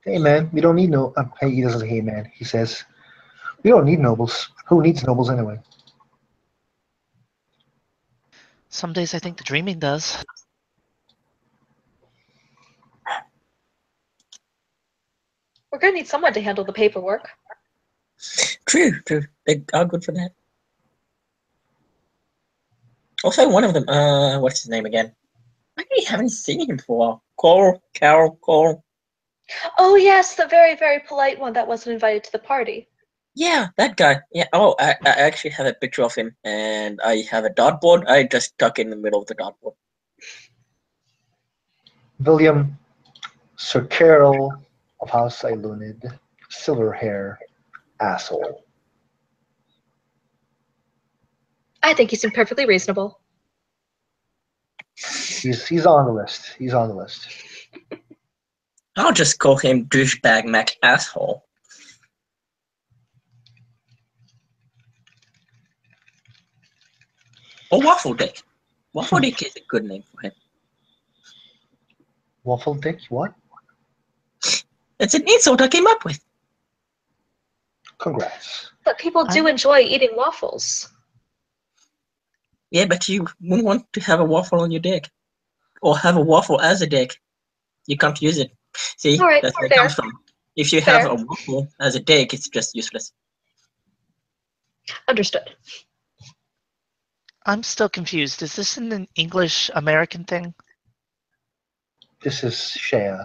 Hey man, we don't need no. Hey, he doesn't say hey man. He says, we don't need nobles. Who needs nobles anyway? Some days I think the dreaming does. We're gonna need someone to handle the paperwork. True. They are good for that. Also, one of them, what's his name again? I really haven't seen him for a while. Carol. Oh yes, the very, very polite one that wasn't invited to the party. Yeah, that guy. Yeah. Oh, I actually have a picture of him, and I have a dartboard. I just stuck in the middle of the dartboard. William, Sir Carol of House Ilunid, silver hair, asshole. I think he seemed perfectly reasonable. He's on the list. He's on the list. I'll just call him douchebag Mac asshole. Or Waffle Dick. Waffle Dick is a good name for him. Waffle Dick, what? It's an insult I came up with. Congrats. But people do enjoy eating waffles. Yeah, but you wouldn't want to have a waffle on your dick. Or have a waffle as a dick. You can't use it. See, All right, that's where it fair. comes from. If you Fair. have a waffle as a dick, it's just useless. Understood. I'm still confused. Is this an English-American thing? This is Shea.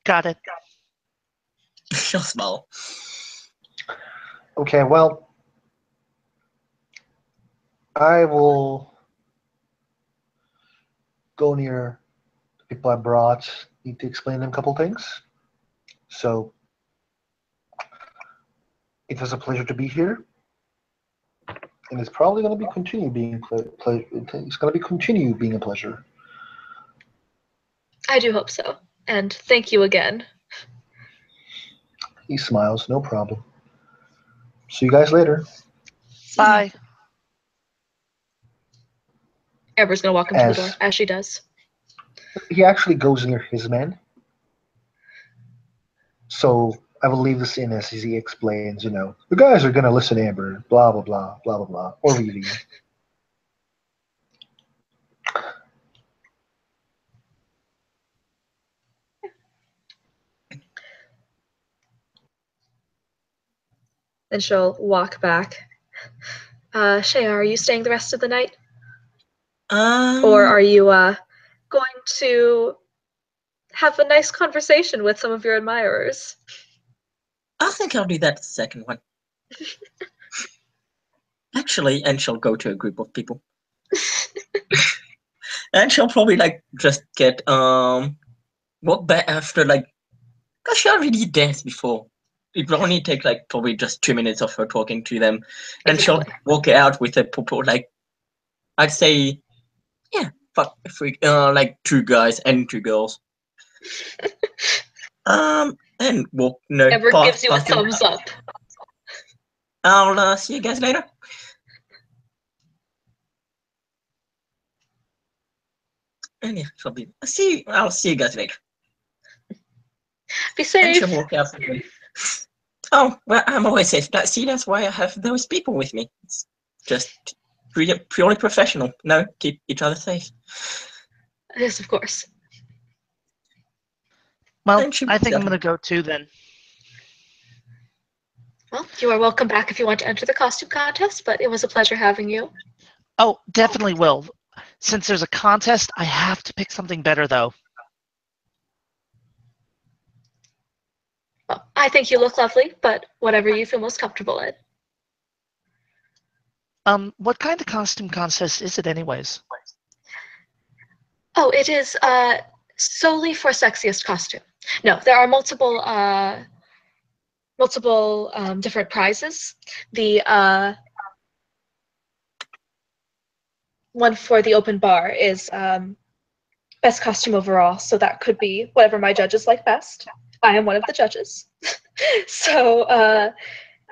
Got it. She'll smile. Okay, well, I will go near the people I brought. Need to explain them a couple things. So, it was a pleasure to be here, and it's probably going to be continue being it's going to be continue being a pleasure. I do hope so. And thank you again. He smiles, no problem. See you guys later. Bye. Amber's gonna walk him to the door, as she does. He actually goes near his men. So I will leave this in as he explains, the guys are going to listen to Amber, blah, blah, blah, blah, blah, blah, or leaving. Then she'll walk back. Shea, are you staying the rest of the night? Or are you going to have a nice conversation with some of your admirers? I think I'll do that second one. Actually, and she'll go to a group of people. And she'll probably just get walk back after cause she already danced before. It will only take probably just 2 minutes of her talking to them. And she'll walk out with a people I'd say, yeah, fuck freak 2 guys and 2 girls. And walk Amber gives you a thumbs up. I'll see you guys later. And yeah, I'll see you guys later. Be safe. And she'll walk out. Oh, well, I'm always safe. That's why I have those people with me. It's just purely professional. No, keep each other safe. Yes, of course. Well, I think I'm going to go too then. Well, you are welcome back if you want to enter the costume contest, but it was a pleasure having you. Oh, definitely will. Since there's a contest, I have to pick something better, though. Well, I think you look lovely, but whatever you feel most comfortable in. What kind of costume contest is it, anyways? Oh, it is solely for sexiest costume. No, there are multiple different prizes. The one for the open bar is best costume overall, so that could be whatever my judges like best. I am one of the judges. So I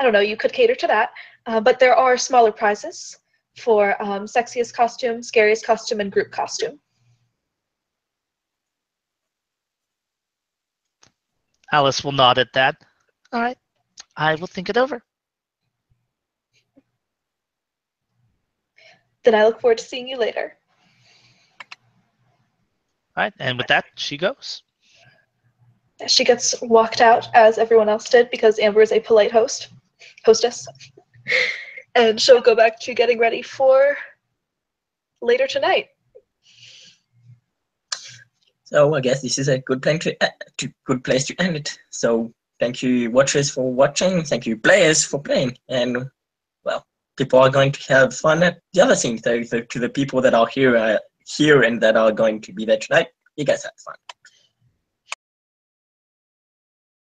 don't know, you could cater to that. But there are smaller prizes for sexiest costume, scariest costume, and group costume. Alice will nod at that. All right, I will think it over. Then I look forward to seeing you later. All right, and with that, she goes. She gets walked out as everyone else did because Amber is a polite hostess. And she'll go back to getting ready for later tonight. So I guess this is a good place to end it. So thank you, watchers, for watching. Thank you, players, for playing. And well, people are going to have fun at the other scene. So to the people that are here and that are going to be there tonight, you guys have fun.